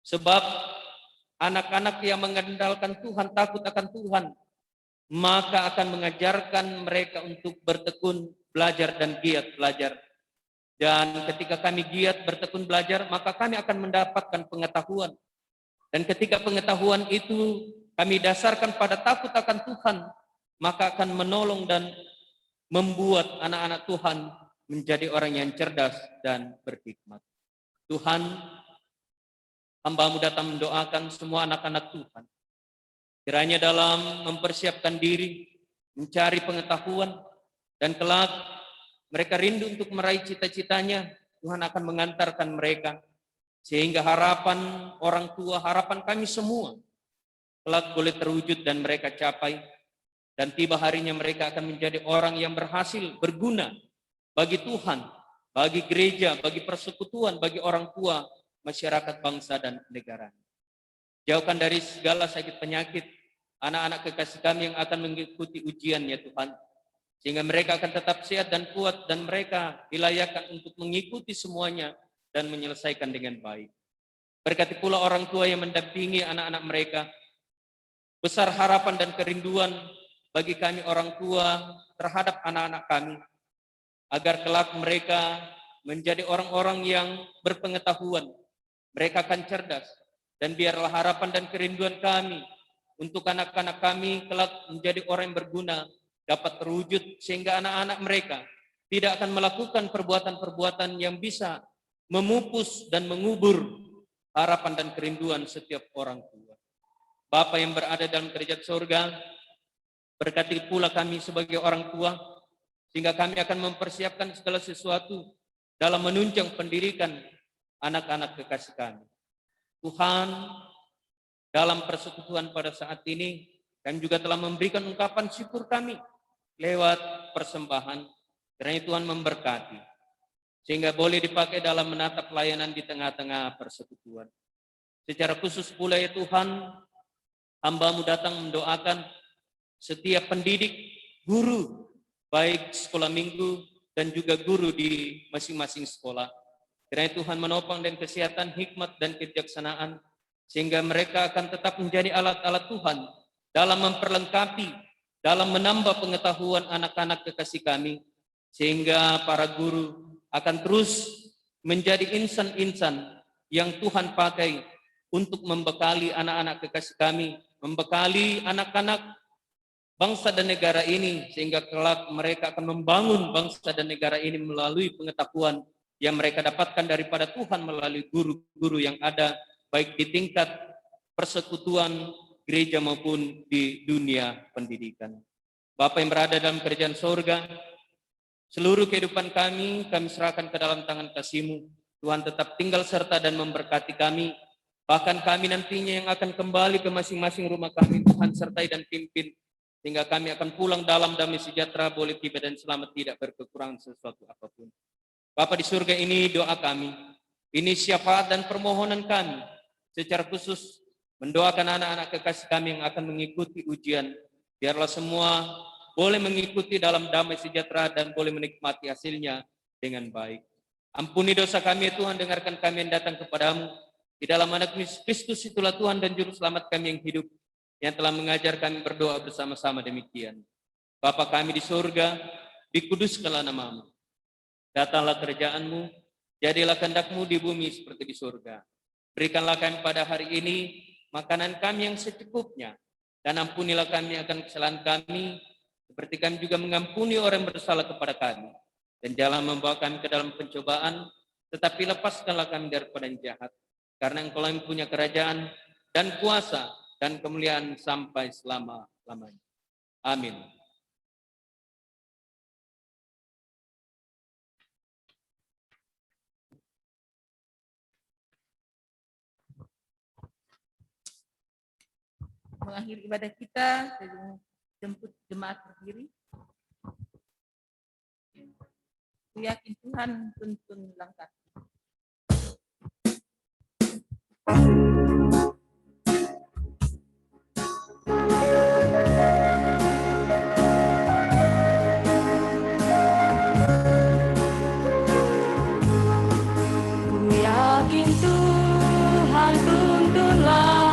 Sebab anak-anak yang mengandalkan Tuhan, takut akan Tuhan, maka akan mengajarkan mereka untuk bertekun belajar dan giat belajar. Dan ketika kami giat bertekun belajar, maka kami akan mendapatkan pengetahuan. Dan ketika pengetahuan itu kami dasarkan pada takut akan Tuhan, maka akan menolong dan membuat anak-anak Tuhan menjadi orang yang cerdas dan berhikmat. Tuhan, hamba-Mu datang mendoakan semua anak-anak Tuhan. Kiranya dalam mempersiapkan diri, mencari pengetahuan, dan kelak mereka rindu untuk meraih cita-citanya, Tuhan akan mengantarkan mereka. Sehingga harapan orang tua, harapan kami semua, kelak boleh terwujud dan mereka capai. Dan tiba harinya mereka akan menjadi orang yang berhasil, berguna bagi Tuhan, bagi gereja, bagi persekutuan, bagi orang tua, masyarakat, bangsa, dan negara. Jauhkan dari segala sakit penyakit anak-anak kekasih kami yang akan mengikuti ujian ya Tuhan. Sehingga mereka akan tetap sehat dan kuat dan mereka dilayakkan untuk mengikuti semuanya dan menyelesaikan dengan baik. Berkati pula orang tua yang mendampingi anak-anak mereka. Besar harapan dan kerinduan bagi kami orang tua terhadap anak-anak kami. Agar kelak mereka menjadi orang-orang yang berpengetahuan. Mereka akan cerdas. Dan biarlah harapan dan kerinduan kami untuk anak-anak kami kelak menjadi orang yang berguna dapat terwujud sehingga anak-anak mereka tidak akan melakukan perbuatan-perbuatan yang bisa memupus dan mengubur harapan dan kerinduan setiap orang tua. Bapa yang berada dalam kerajaan surga, berkati pula kami sebagai orang tua, sehingga kami akan mempersiapkan segala sesuatu dalam menunjang pendidikan anak-anak kekasih kami. Tuhan, dalam persekutuan pada saat ini, kami juga telah memberikan ungkapan syukur kami lewat persembahan, kiranya Tuhan memberkati, sehingga boleh dipakai dalam menatap pelayanan di tengah-tengah persekutuan. Secara khusus pula ya Tuhan, hamba-Mu datang mendoakan setiap pendidik, guru, baik sekolah minggu dan juga guru di masing-masing sekolah. Kiranya Tuhan menopang dan kesehatan, hikmat dan kebijaksanaan, sehingga mereka akan tetap menjadi alat-alat Tuhan dalam memperlengkapi, dalam menambah pengetahuan anak-anak kekasih kami, sehingga para guru akan terus menjadi insan-insan yang Tuhan pakai untuk membekali anak-anak kekasih kami, membekali anak-anak bangsa dan negara ini, sehingga kelak mereka akan membangun bangsa dan negara ini melalui pengetahuan yang mereka dapatkan daripada Tuhan melalui guru-guru yang ada, baik di tingkat persekutuan gereja maupun di dunia pendidikan. Bapa yang berada dalam kerajaan surga, seluruh kehidupan kami serahkan ke dalam tangan kasih-Mu. Tuhan tetap tinggal serta dan memberkati kami. Bahkan kami nantinya yang akan kembali ke masing-masing rumah kami, Tuhan sertai dan pimpin. Sehingga kami akan pulang dalam damai sejahtera, boleh tiba dan selamat, tidak berkekurangan sesuatu apapun. Bapa di surga, ini doa kami. Ini syafaat dan permohonan kami. Secara khusus mendoakan anak-anak kekasih kami yang akan mengikuti ujian. Biarlah semua boleh mengikuti dalam damai sejahtera dan boleh menikmati hasilnya dengan baik. Ampuni dosa kami ya Tuhan, dengarkan kami yang datang kepadamu. Di dalam anak Kristus itulah Tuhan dan Juru Selamat kami yang hidup, yang telah mengajar kami berdoa bersama-sama demikian. Bapa kami di surga, dikuduskanlah nama-Mu. Datanglah kerajaan-Mu, jadilah kehendak-Mu di bumi seperti di surga. Berikanlah kami pada hari ini makanan kami yang secukupnya, dan ampunilah kami akan kesalahan kami, seperti kami juga mengampuni orang yang bersalah kepada kami. Dan jangan membawa kami ke dalam pencobaan, tetapi lepaskanlah kami daripada yang jahat. Karena Engkau yang punya kerajaan dan kuasa dan kemuliaan sampai selama-lamanya. Amin. Mengakhiri ibadah kita, saya jemput jemaat berdiri. Aku yakin Tuhan tuntun langkah. Yakin Tuhan tuntun langkahku,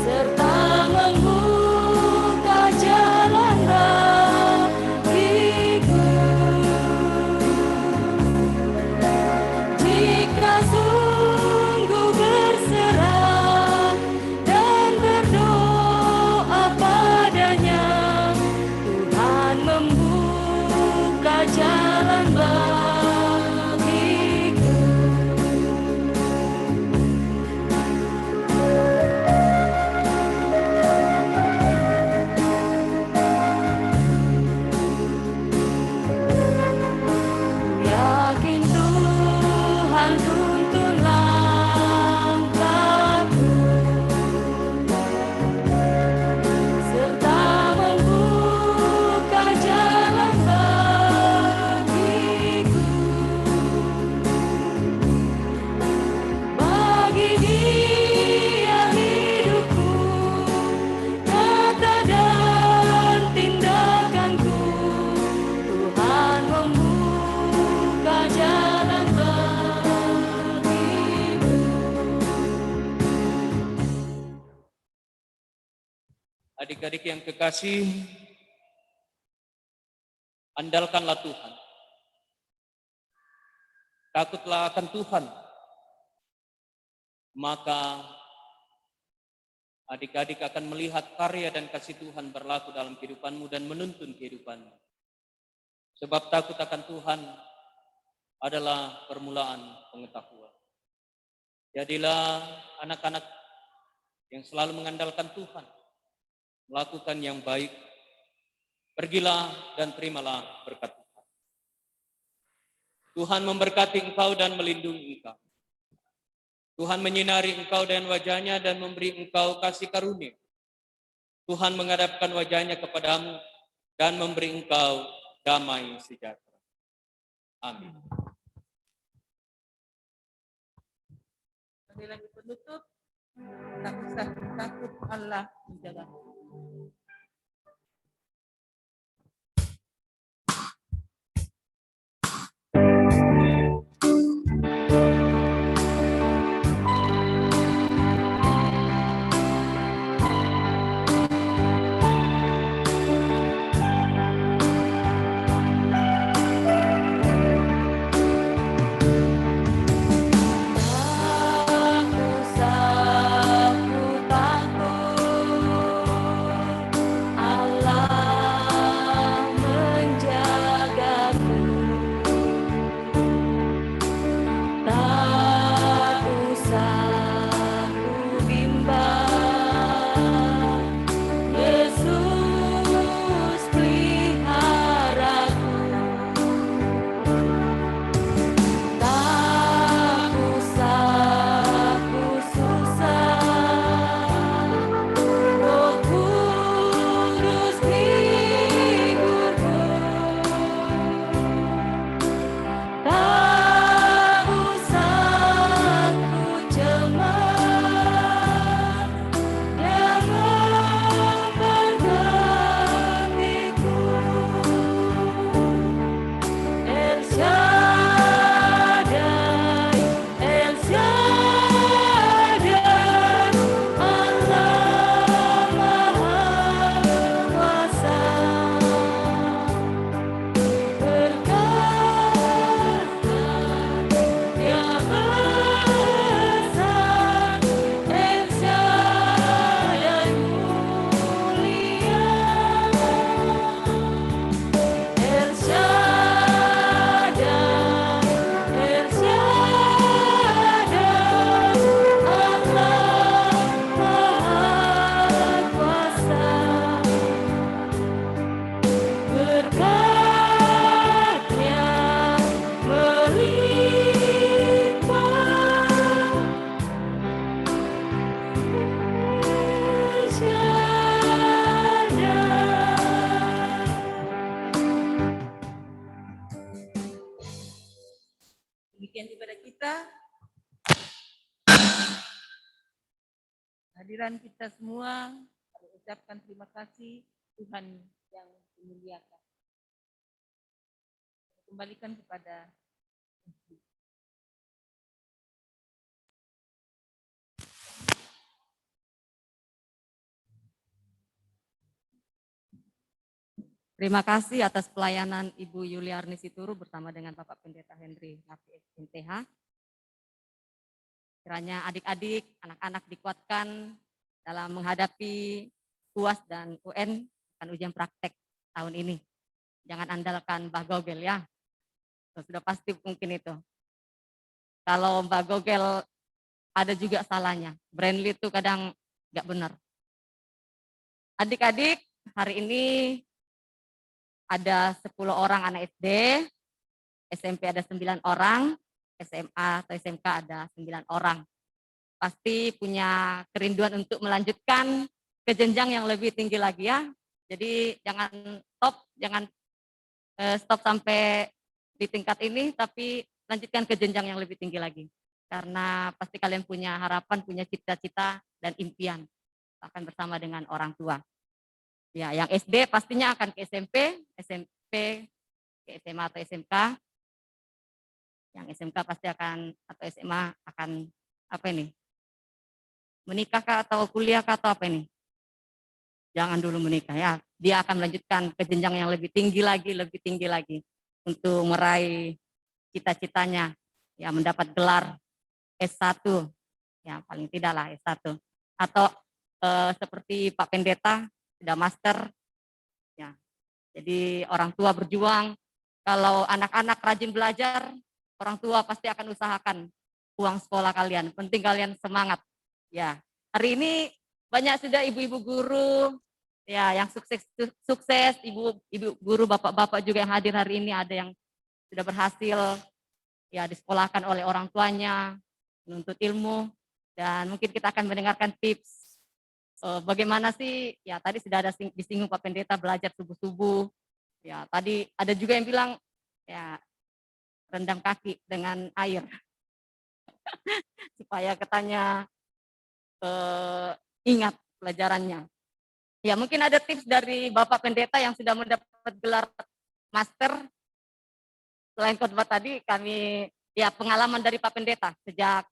serta membuka jalan bagiku. Adik-adik yang kekasih, andalkanlah Tuhan. Takutlah akan Tuhan. Maka adik-adik akan melihat karya dan kasih Tuhan berlaku dalam kehidupanmu dan menuntun kehidupanmu. Sebab takut akan Tuhan adalah permulaan pengetahuan. Jadilah anak-anak yang selalu mengandalkan Tuhan, melakukan yang baik. Pergilah dan terimalah berkat Tuhan. Tuhan memberkati engkau dan melindungi engkau. Tuhan menyinari engkau dengan wajahnya dan memberi engkau kasih karunia. Tuhan menghadapkan wajahnya kepadamu dan memberi engkau damai sejahtera. Amin. Sekali lagi penutup, tak usah takut, Allah menjaga. Demikian ibadah kita. Hadiran kita semua, kami ucapkan terima kasih Tuhan yang memuliakan. Kembalikan kepada Terima kasih atas pelayanan Ibu Yuliarni Situru bersama dengan Bapak Pendeta Henry Nafi SMTH. Kiranya adik-adik, anak-anak dikuatkan dalam menghadapi UAS dan UN dan ujian praktek tahun ini. Jangan andalkan Mbah Gogel ya. Sudah pasti mungkin itu. Kalau Mbah Gogel ada juga salahnya. Brandly itu kadang nggak benar. Adik-adik, hari ini ada 10 orang anak SD, SMP ada 9 orang, SMA atau SMK ada 9 orang. Pasti punya kerinduan untuk melanjutkan ke jenjang yang lebih tinggi lagi ya. Jadi jangan stop sampai di tingkat ini, tapi lanjutkan ke jenjang yang lebih tinggi lagi. Karena pasti kalian punya harapan, punya cita-cita dan impian akan bersama dengan orang tua. Ya, yang SD pastinya akan ke SMP ke SMA atau SMK. Yang SMK pasti akan atau SMA akan apa ini? Menikah kah atau kuliah kah atau apa ini? jangan dulu menikah ya. Dia akan melanjutkan ke jenjang yang lebih tinggi lagi untuk meraih cita-citanya, ya mendapat gelar S1, ya paling tidak lah S1. Atau seperti Pak Pendeta sudah master, ya. Jadi orang tua berjuang, kalau anak-anak rajin belajar, orang tua pasti akan usahakan uang sekolah kalian. Penting kalian semangat, ya. Hari ini banyak sudah ibu-ibu guru, ya yang sukses, ibu guru, bapak-bapak juga yang hadir hari ini, ada yang sudah berhasil ya disekolahkan oleh orang tuanya, menuntut ilmu, dan mungkin kita akan mendengarkan tips bagaimana sih, ya tadi sudah ada disinggung Pak Pendeta belajar subuh-subuh, ya tadi ada juga yang bilang ya rendam kaki dengan air supaya katanya ingat pelajarannya. Ya mungkin ada tips dari Bapak Pendeta yang sudah mendapat gelar master. Selain khotbah tadi, kami ya pengalaman dari Pak Pendeta sejak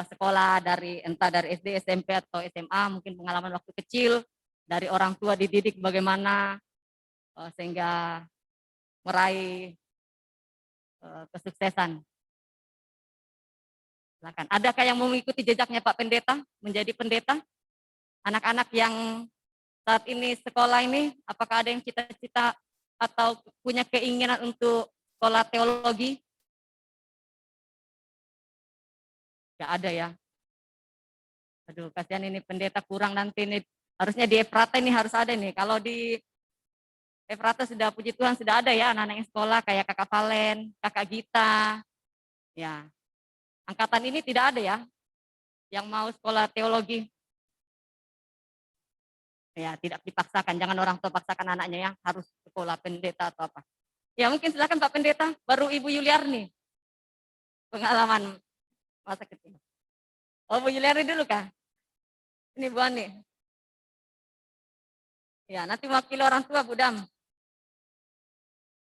sekolah dari entah dari SD, SMP atau SMA, mungkin pengalaman waktu kecil dari orang tua dididik bagaimana sehingga meraih kesuksesan. Silakan. Adakah yang mau mengikuti jejaknya Pak Pendeta menjadi pendeta? Anak-anak yang saat ini sekolah ini, apakah ada yang cita-cita atau punya keinginan untuk sekolah teologi? Gak ada ya. Aduh, kasihan ini pendeta kurang nanti nih. Harusnya di Efrata ini harus ada nih. Kalau di Efrata sudah puji Tuhan sudah ada ya anak-anak yang sekolah kayak Kakak Valen, Kakak Gita. Ya. Angkatan ini tidak ada ya yang mau sekolah teologi. Ya, tidak dipaksakan. Jangan orang tua paksakan anaknya ya harus sekolah pendeta atau apa. Ya, mungkin silakan Pak Pendeta, baru Ibu Yuliarni. Pengalaman masa kecil. Oh, Bu Yuliarni dulu kah? Ini Bu Ani. Ya, nanti mewakili orang tua Bu Dam.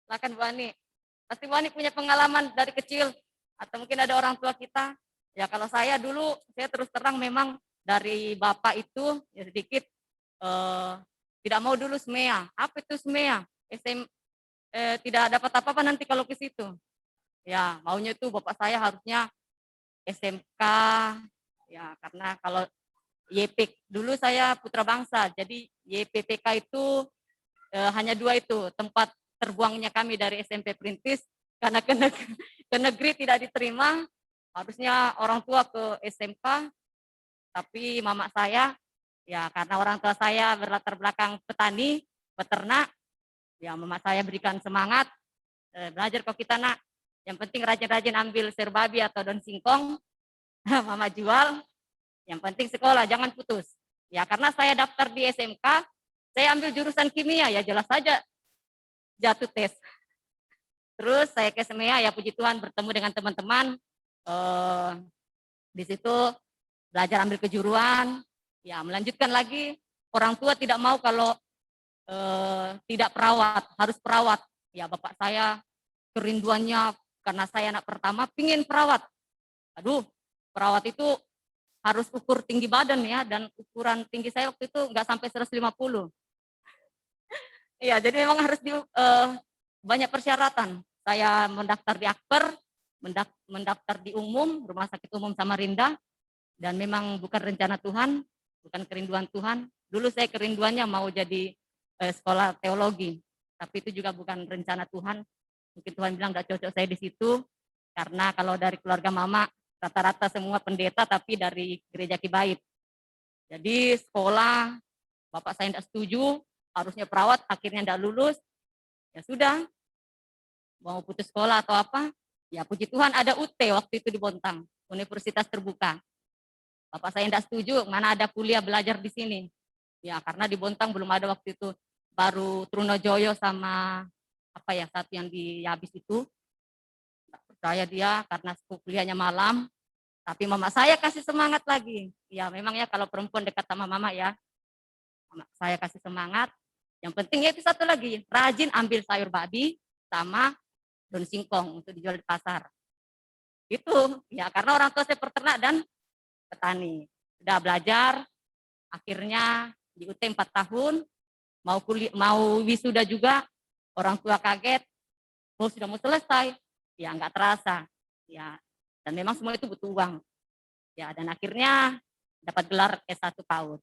Silakan Bu Ani. Pasti Bu Ani punya pengalaman dari kecil atau mungkin ada orang tua kita. Ya, kalau saya dulu saya terus terang memang dari bapak itu ya sedikit tidak mau dulu SMEA. Apa itu SMEA? Tidak dapat apa-apa nanti kalau ke situ. Ya, maunya itu bapak saya harusnya SMK. Ya, karena kalau YP dulu saya putra bangsa, jadi YPTK itu hanya 2 itu tempat terbuangnya kami dari SMP Perintis karena ke negeri tidak diterima, harusnya orang tua ke SMK, tapi mama saya ya karena orang tua saya berlatar belakang petani, peternak, ya mama saya berikan semangat, belajar kok kita nak, yang penting rajin-rajin ambil serbabi atau daun singkong, mama jual, yang penting sekolah jangan putus. Ya karena saya daftar di SMK, saya ambil jurusan kimia ya jelas saja jatuh tes. Terus saya ke SMEA ya puji Tuhan bertemu dengan teman-teman, di situ belajar ambil kejuruan, ya melanjutkan lagi. Orang tua tidak mau kalau tidak perawat, harus perawat. Ya bapak saya kerinduannya karena saya anak pertama pingin perawat. Aduh, perawat itu harus ukur tinggi badan ya, dan ukuran tinggi saya waktu itu nggak sampai 150. Iya, jadi memang harus banyak persyaratan. Saya mendaftar di Akper, mendaftar di umum, Rumah Sakit Umum Samarinda, dan memang bukan rencana Tuhan, bukan kerinduan Tuhan. Dulu saya kerinduannya mau jadi sekolah teologi, tapi itu juga bukan rencana Tuhan. Mungkin Tuhan bilang nggak cocok saya di situ, karena kalau dari keluarga mama, rata-rata semua pendeta, tapi dari gereja Kibaib. Jadi sekolah, bapak saya tidak setuju, harusnya perawat, akhirnya tidak lulus. Ya sudah, mau putus sekolah atau apa, ya puji Tuhan ada UT waktu itu di Bontang, Universitas Terbuka. Bapak saya tidak setuju, mana ada kuliah belajar di sini. Ya karena di Bontang belum ada waktu itu, baru Trunojoyo sama apa ya satu yang di Yabis itu. Tidak percaya dia karena kuliahnya malam, tapi mama saya kasih semangat lagi. Ya memang ya kalau perempuan dekat sama mama ya, mama saya kasih semangat. Yang penting ya itu satu lagi, rajin ambil sayur babi sama daun singkong untuk dijual di pasar. Itu ya karena orang tua saya peternak dan petani. Sudah belajar, akhirnya di UT 4 tahun, mau wisuda juga, orang tua kaget, sudah mau selesai, ya nggak terasa, ya. Dan memang semua itu butuh uang, ya. Dan akhirnya dapat gelar S1 PAUD,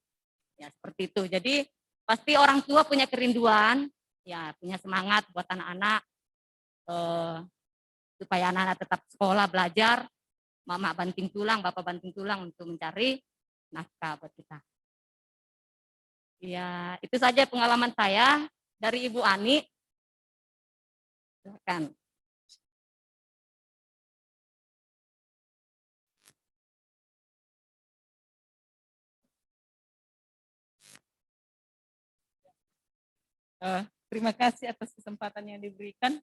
ya seperti itu. Jadi pasti orang tua punya kerinduan, ya punya semangat buat anak-anak supaya anak-anak tetap sekolah belajar, mama banting tulang, bapak banting tulang untuk mencari nafkah buat kita. Ya, itu saja pengalaman saya dari Ibu Ani. Silakan. Terima kasih atas kesempatan yang diberikan.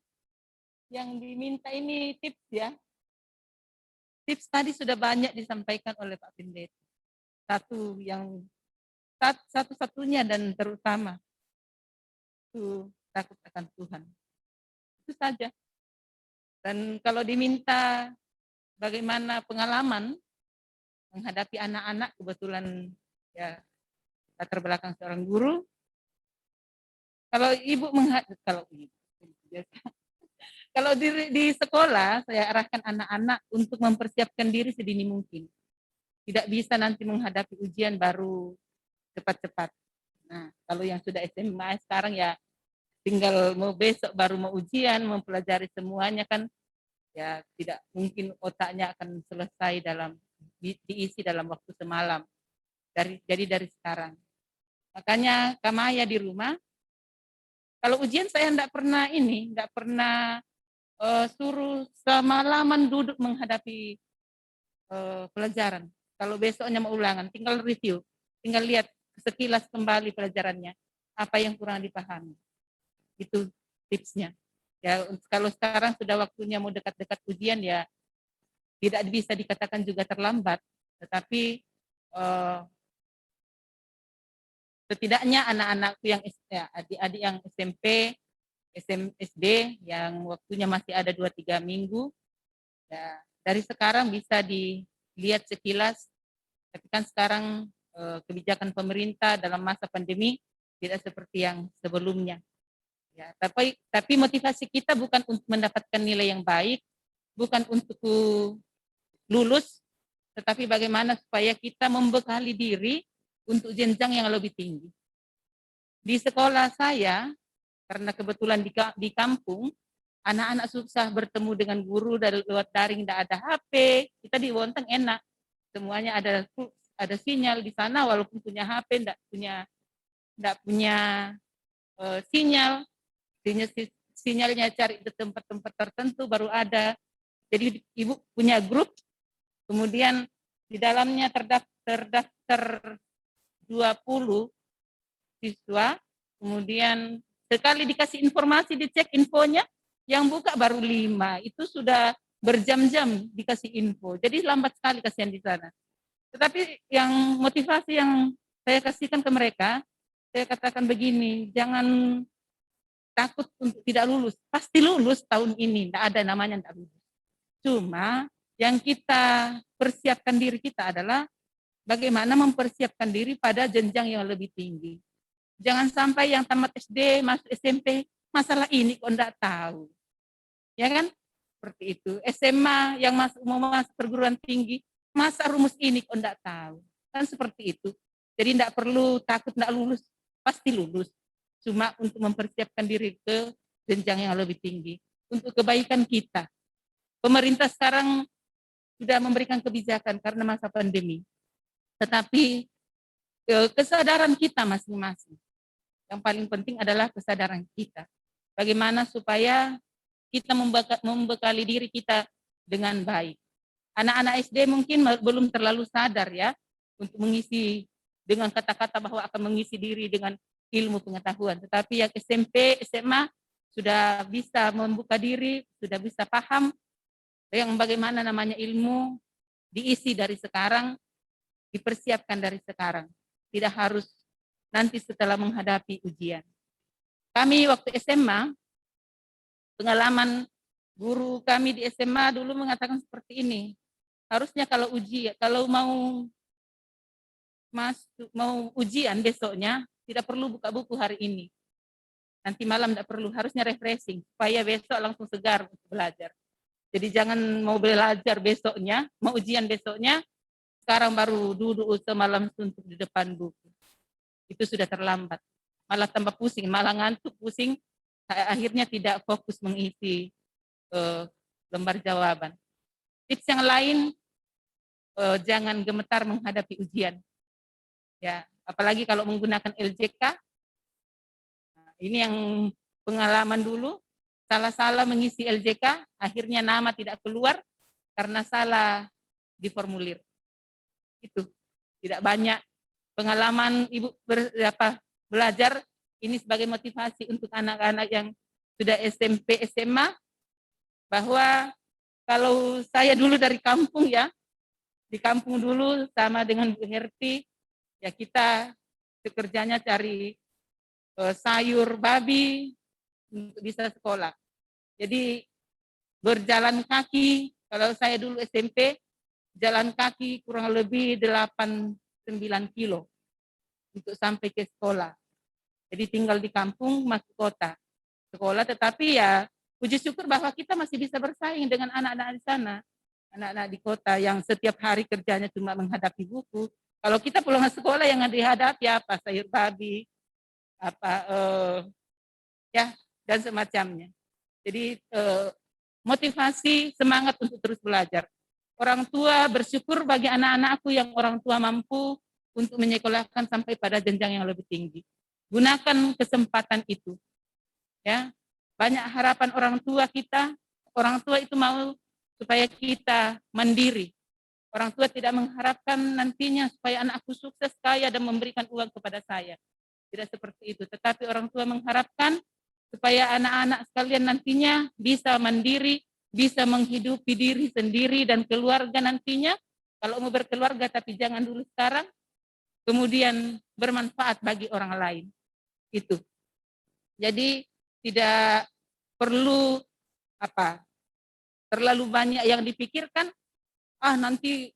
Yang diminta ini tips ya. Tips tadi sudah banyak disampaikan oleh Pak Pendeta. Satu-satunya dan terutama itu takut akan Tuhan. Itu saja. Dan kalau diminta bagaimana pengalaman menghadapi anak-anak, kebetulan ya latar belakang seorang guru. Kalau ibu kalau di sekolah saya arahkan anak-anak untuk mempersiapkan diri sedini mungkin. Tidak bisa nanti menghadapi ujian baru cepat-cepat. Nah, kalau yang sudah SMA sekarang ya tinggal mau besok baru mau ujian, mempelajari semuanya kan ya tidak mungkin otaknya akan selesai diisi dalam waktu semalam. Jadi dari sekarang. Makanya Kamaya di rumah, kalau ujian saya enggak pernah suruh semalaman duduk menghadapi pelajaran. Kalau besoknya mau ulangan, tinggal review, tinggal lihat sekilas kembali pelajarannya, apa yang kurang dipahami. Itu tipsnya. Ya, kalau sekarang sudah waktunya mau dekat-dekat ujian ya tidak bisa dikatakan juga terlambat, tetapi setidaknya anak-anakku yang adik-adik yang SMP, SD yang waktunya masih ada 2-3 minggu, ya, dari sekarang bisa dilihat sekilas. Tapi kan sekarang kebijakan pemerintah dalam masa pandemi tidak seperti yang sebelumnya. Ya, tapi motivasi kita bukan untuk mendapatkan nilai yang baik, bukan untuk lulus, tetapi bagaimana supaya kita membekali diri untuk jenjang yang lebih tinggi. Di sekolah saya, karena kebetulan di kampung, anak-anak susah bertemu dengan guru dari lewat daring, tidak ada HP, kita di Bontang enak, semuanya ada sinyal di sana, walaupun punya HP, tidak punya sinyalnya cari di tempat-tempat tertentu baru ada. Jadi ibu punya grup, kemudian di dalamnya terdaftar 20 siswa, kemudian sekali dikasih informasi, dicek infonya, yang buka baru 5, itu sudah berjam-jam dikasih info. Jadi lambat sekali kasihan di sana. Tetapi yang motivasi yang saya kasihkan ke mereka, saya katakan begini, jangan takut untuk tidak lulus. Pasti lulus tahun ini, tidak ada namanya tidak lulus. Cuma yang kita persiapkan diri kita adalah bagaimana mempersiapkan diri pada jenjang yang lebih tinggi. Jangan sampai yang tamat SD, masuk SMP, masalah ini kok enggak tahu. Ya kan? Seperti itu. SMA yang mau masuk perguruan tinggi, masa rumus ini kok enggak tahu. Kan seperti itu. Jadi enggak perlu takut enggak lulus, pasti lulus. Cuma untuk mempersiapkan diri ke jenjang yang lebih tinggi. Untuk kebaikan kita. Pemerintah sekarang sudah memberikan kebijakan karena masa pandemi. Tetapi kesadaran kita masing-masing. Yang paling penting adalah kesadaran kita. Bagaimana supaya kita membekali diri kita dengan baik. Anak-anak SD mungkin belum terlalu sadar ya untuk mengisi dengan kata-kata bahwa akan mengisi diri dengan ilmu pengetahuan. Tetapi yang SMP, SMA sudah bisa membuka diri, sudah bisa paham yang bagaimana namanya ilmu diisi dari sekarang, dipersiapkan dari sekarang. Tidak harus nanti setelah menghadapi ujian. Kami waktu SMA, pengalaman guru kami di SMA dulu mengatakan seperti ini. Harusnya kalau mau mau ujian besoknya, tidak perlu buka buku hari ini. Nanti malam tidak perlu, harusnya refreshing supaya besok langsung segar untuk belajar. Jadi jangan mau belajar besoknya, mau ujian besoknya, sekarang baru duduk semalam suntuk di depan buku. Itu sudah terlambat. Malah tambah pusing, malah ngantuk, pusing, akhirnya tidak fokus mengisi lembar jawaban. Tips yang lain, jangan gemetar menghadapi ujian. Ya, apalagi kalau menggunakan LJK. Ini yang pengalaman dulu, salah-salah mengisi LJK, akhirnya nama tidak keluar karena salah diformulir. Itu tidak banyak pengalaman Ibu belajar ini sebagai motivasi untuk anak-anak yang sudah SMP, SMA, bahwa kalau saya dulu dari kampung ya, di kampung dulu sama dengan Bu Herti, ya kita kerjanya cari sayur babi untuk bisa sekolah. Jadi berjalan kaki, kalau saya dulu SMP, jalan kaki kurang lebih 8-9 kilo untuk sampai ke sekolah. Jadi tinggal di kampung, masuk kota. Sekolah, tetapi ya puji syukur bahwa kita masih bisa bersaing dengan anak-anak di sana. Anak-anak di kota yang setiap hari kerjanya cuma menghadapi buku. Kalau kita pulang sekolah yang dihadapi apa? Sayur babi, ya, dan semacamnya. Jadi motivasi, semangat untuk terus belajar. Orang tua bersyukur bagi anak-anakku yang orang tua mampu untuk menyekolahkan sampai pada jenjang yang lebih tinggi. Gunakan kesempatan itu. Ya, banyak harapan orang tua kita. Orang tua itu mau supaya kita mandiri. Orang tua tidak mengharapkan nantinya supaya anakku sukses, kaya, dan memberikan uang kepada saya. Tidak seperti itu. Tetapi orang tua mengharapkan supaya anak-anak sekalian nantinya bisa mandiri, bisa menghidupi diri sendiri dan keluarga nantinya. Kalau mau berkeluarga, tapi jangan dulu sekarang, kemudian bermanfaat bagi orang lain. Itu. Jadi tidak perlu terlalu banyak yang dipikirkan. Nanti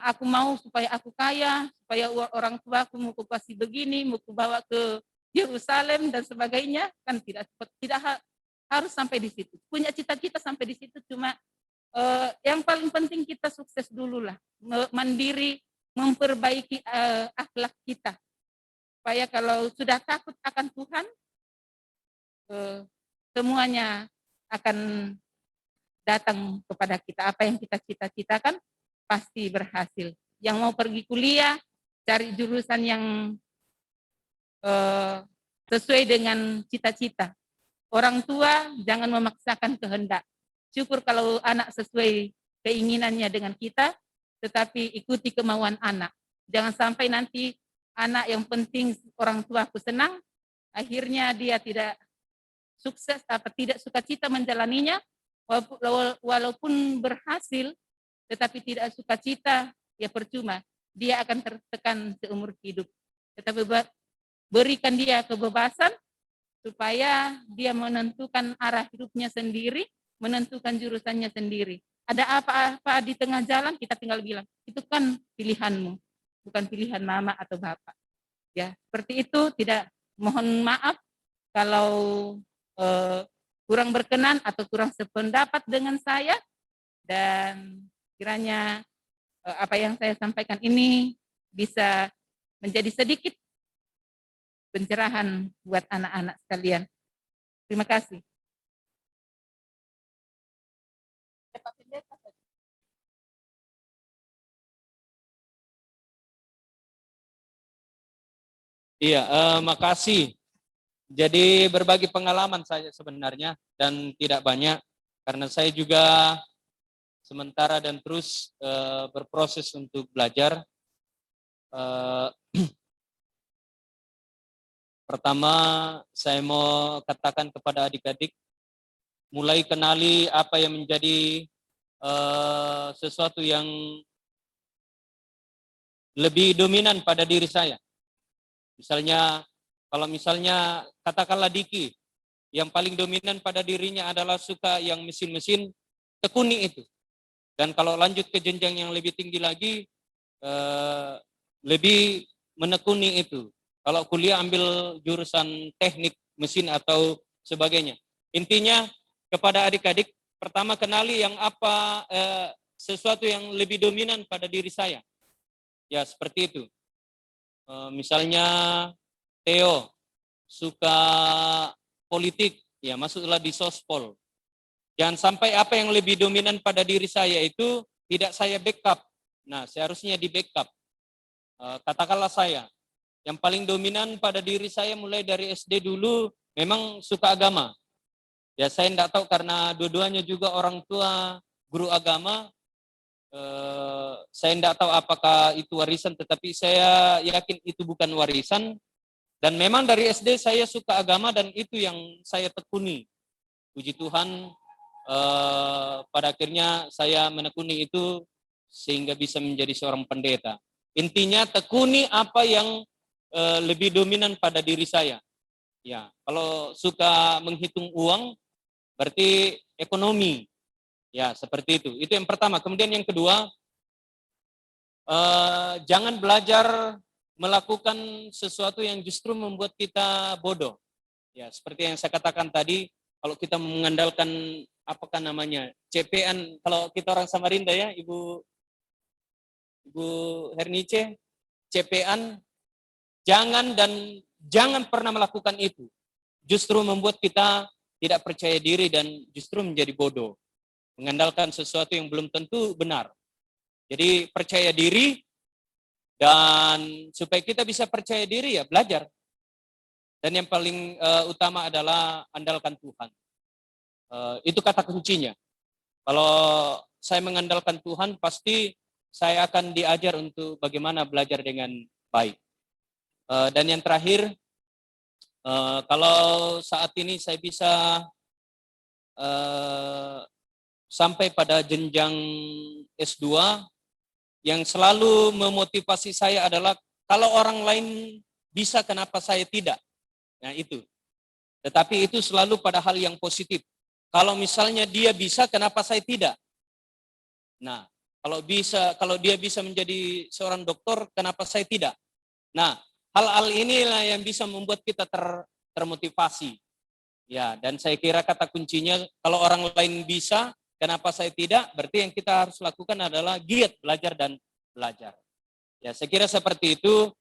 aku mau supaya aku kaya, supaya orang tua aku mau kasih begini, mau bawa ke Yerusalem dan sebagainya, kan tidak harus sampai di situ. Punya cita-cita sampai di situ, cuma yang paling penting kita sukses dulu lah, mandiri, memperbaiki akhlak kita, supaya kalau sudah takut akan Tuhan, semuanya akan datang kepada kita. Apa yang kita cita-citakan pasti berhasil. Yang mau pergi kuliah, cari jurusan yang sesuai dengan cita-cita. Orang tua jangan memaksakan kehendak. Syukur kalau anak sesuai keinginannya dengan kita, tetapi ikuti kemauan anak. Jangan sampai nanti anak yang penting orang tua aku senang, akhirnya dia tidak sukses, tidak sukacita menjalaninya, walaupun berhasil, tetapi tidak sukacita, ya percuma. Dia akan tertekan seumur hidup. Tetapi berikan dia kebebasan, supaya dia menentukan arah hidupnya sendiri, menentukan jurusannya sendiri. Ada apa-apa di tengah jalan, kita tinggal bilang, itu kan pilihanmu, bukan pilihan mama atau bapak. Ya, seperti itu. Tidak, mohon maaf kalau kurang berkenan atau kurang sependapat dengan saya, dan kiranya apa yang saya sampaikan ini bisa menjadi sedikit pencerahan buat anak-anak sekalian. Terima kasih. Iya, makasih. Jadi berbagi pengalaman saya sebenarnya, dan tidak banyak, karena saya juga sementara dan terus berproses untuk belajar. Pertama, saya mau katakan kepada adik-adik, mulai kenali apa yang menjadi sesuatu yang lebih dominan pada diri saya. Misalnya, kalau misalnya katakanlah Diki, yang paling dominan pada dirinya adalah suka yang mesin-mesin, tekuni itu. Dan kalau lanjut ke jenjang yang lebih tinggi lagi, lebih menekuni itu. Kalau kuliah ambil jurusan teknik, mesin atau sebagainya. Intinya kepada adik-adik, pertama kenali yang apa sesuatu yang lebih dominan pada diri saya. Ya seperti itu. Misalnya Theo suka politik, ya masuklah di sospol. Jangan sampai apa yang lebih dominan pada diri saya itu tidak saya backup. Nah, seharusnya di backup. Katakanlah saya, yang paling dominan pada diri saya mulai dari SD dulu memang suka agama. Ya saya tidak tahu karena dua-duanya juga orang tua guru agama. Saya tidak tahu apakah itu warisan, tetapi saya yakin itu bukan warisan. Dan memang dari SD saya suka agama dan itu yang saya tekuni. Puji Tuhan, pada akhirnya saya menekuni itu sehingga bisa menjadi seorang pendeta. Intinya tekuni apa yang lebih dominan pada diri saya. Ya, kalau suka menghitung uang, berarti ekonomi. Ya, seperti itu. Itu yang pertama. Kemudian yang kedua, jangan belajar melakukan sesuatu yang justru membuat kita bodoh. Ya, seperti yang saya katakan tadi, kalau kita mengandalkan apakah namanya CPN, kalau kita orang Samarinda ya, Ibu Hernice, CPN, jangan pernah melakukan itu. Justru membuat kita tidak percaya diri dan justru menjadi bodoh. Mengandalkan sesuatu yang belum tentu benar. Jadi percaya diri, dan supaya kita bisa percaya diri ya belajar. Dan yang paling utama adalah andalkan Tuhan. Itu kata kuncinya. Kalau saya mengandalkan Tuhan, pasti saya akan diajar untuk bagaimana belajar dengan baik. Dan yang terakhir, kalau saat ini saya bisa sampai pada jenjang S2, yang selalu memotivasi saya adalah kalau orang lain bisa, kenapa saya tidak? Nah itu. Tetapi itu selalu pada hal yang positif. Kalau misalnya dia bisa, kenapa saya tidak? Nah, kalau dia bisa menjadi seorang dokter, kenapa saya tidak? Nah, hal-hal inilah yang bisa membuat kita termotivasi. Ya, dan saya kira kata kuncinya, kalau orang lain bisa, kenapa saya tidak? Berarti yang kita harus lakukan adalah giat belajar dan belajar. Ya, saya kira seperti itu.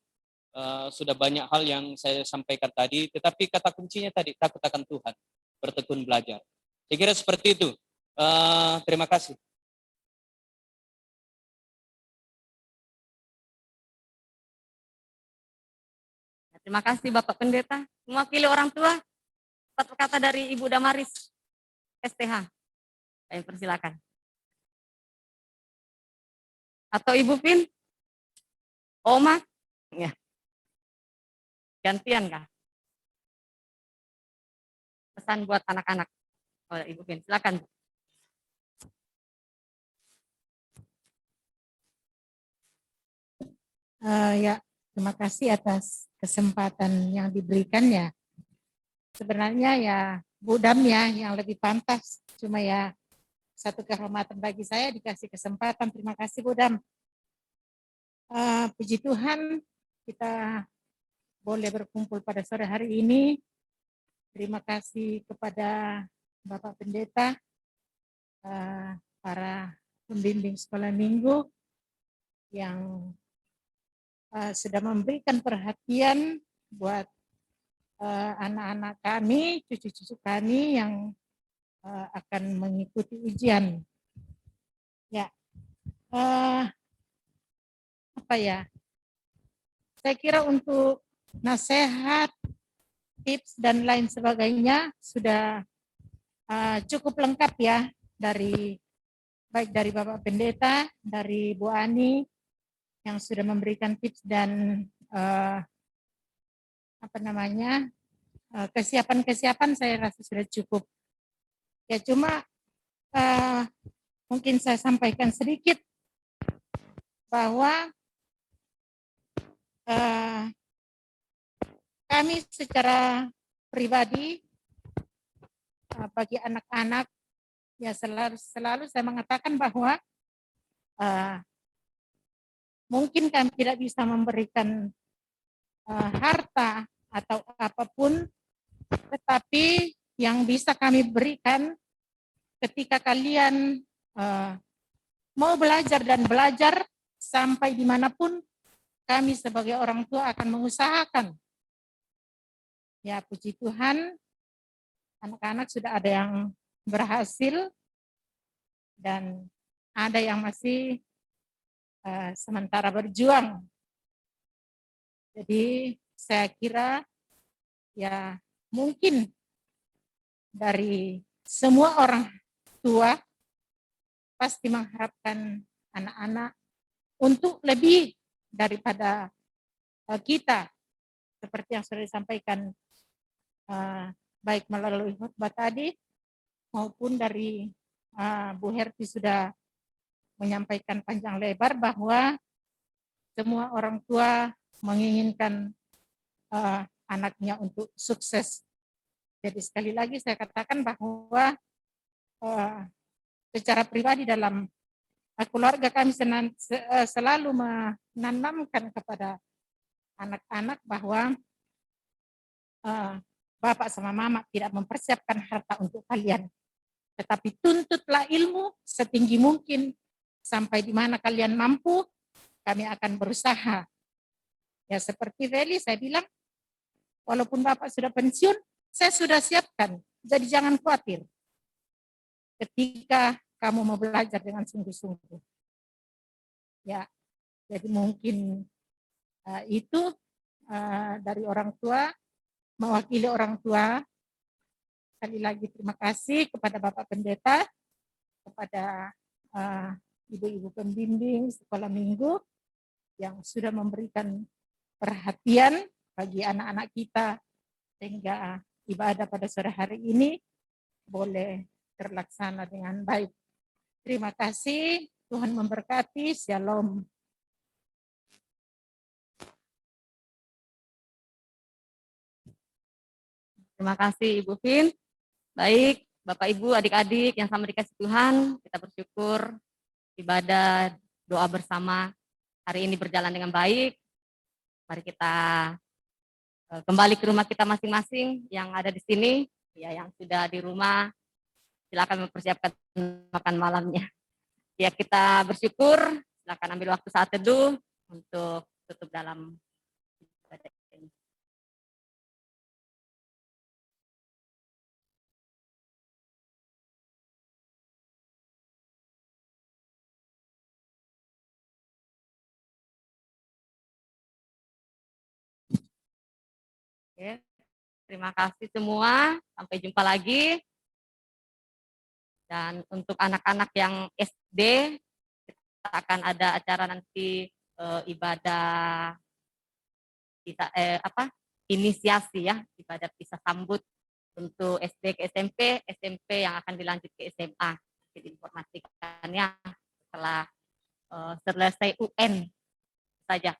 Sudah banyak hal yang saya sampaikan tadi, tetapi kata kuncinya tadi, takut akan Tuhan, bertekun belajar. Saya kira seperti itu. Terima kasih. Terima kasih Bapak Pendeta. Mewakili orang tua, satu kata dari Ibu Damaris, STH. Saya persilakan. Atau Ibu Pin? Oma? Ya. Gantian kah? Pesan buat anak-anak. Oh, Ibu Pin, silakan. Ya, terima kasih atas kesempatan yang diberikan ya. Sebenarnya ya Bu Dam ya yang lebih pantas. Cuma ya satu kehormatan bagi saya dikasih kesempatan. Terima kasih Bu Dam. Puji Tuhan kita boleh berkumpul pada sore hari ini. Terima kasih kepada Bapak Pendeta, para pembimbing sekolah minggu yang sudah memberikan perhatian buat anak-anak kami, cucu-cucu kami yang akan mengikuti ujian. Ya, apa ya? Saya kira untuk nasihat, tips dan lain sebagainya sudah cukup lengkap ya baik dari Bapak Pendeta, dari Bu Ani yang sudah memberikan tips dan kesiapan-kesiapan saya rasa sudah cukup. Ya cuma mungkin saya sampaikan sedikit bahwa kami secara pribadi bagi anak-anak ya selalu saya mengatakan bahwa mungkin kami tidak bisa memberikan harta atau apapun, tetapi yang bisa kami berikan ketika kalian mau belajar dan belajar sampai dimanapun, kami sebagai orang tua akan mengusahakan. Ya, puji Tuhan, anak-anak sudah ada yang berhasil dan ada yang masih sementara berjuang. Jadi saya kira ya mungkin dari semua orang tua pasti mengharapkan anak-anak untuk lebih daripada kita, seperti yang sudah disampaikan baik melalui khotbah tadi maupun dari Bu Herti sudah menyampaikan panjang lebar bahwa semua orang tua menginginkan anaknya untuk sukses. Jadi sekali lagi saya katakan bahwa secara pribadi dalam keluarga kami selalu menanamkan kepada anak-anak bahwa Bapak sama Mama tidak mempersiapkan harta untuk kalian, tetapi tuntutlah ilmu setinggi mungkin sampai di mana kalian mampu, kami akan berusaha. Ya seperti Veli saya bilang, walaupun Bapak sudah pensiun, saya sudah siapkan. Jadi jangan khawatir ketika kamu mau belajar dengan sungguh-sungguh. Ya, jadi mungkin itu dari orang tua, mewakili orang tua. Sekali lagi terima kasih kepada Bapak Pendeta, kepada ibu-ibu pembimbing sekolah minggu yang sudah memberikan perhatian bagi anak-anak kita sehingga ibadah pada sore hari ini boleh terlaksana dengan baik. Terima kasih, Tuhan memberkati, shalom. Terima kasih Ibu Vin. Baik, Bapak Ibu, adik-adik yang sama dikasih Tuhan, kita bersyukur ibadah doa bersama hari ini berjalan dengan baik. Mari kita kembali ke rumah kita masing-masing yang ada di sini, ya yang sudah di rumah, silakan mempersiapkan makan malamnya. Ya kita bersyukur, silakan ambil waktu saat teduh untuk tutup dalam ibadah ini. Oke, terima kasih semua. Sampai jumpa lagi. Dan untuk anak-anak yang SD, kita akan ada acara nanti ibadah kita inisiasi ya, ibadah pisah sambut untuk SD ke SMP, SMP yang akan dilanjut ke SMA. Jadi informasikannya setelah selesai UN saja.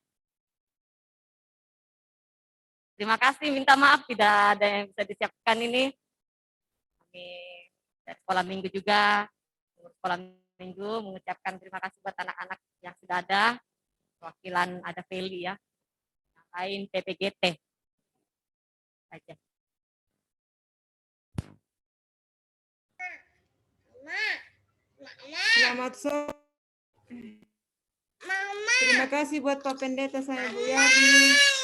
Terima kasih, minta maaf tidak ada yang bisa disiapkan ini. Kami dari sekolah minggu juga, sekolah minggu mengucapkan terima kasih buat anak-anak yang sudah ada. Perwakilan ada Feli ya, yang lain PPGT saja. Selamat sore. Terima kasih buat Pak Pendeta saya Bu Yani.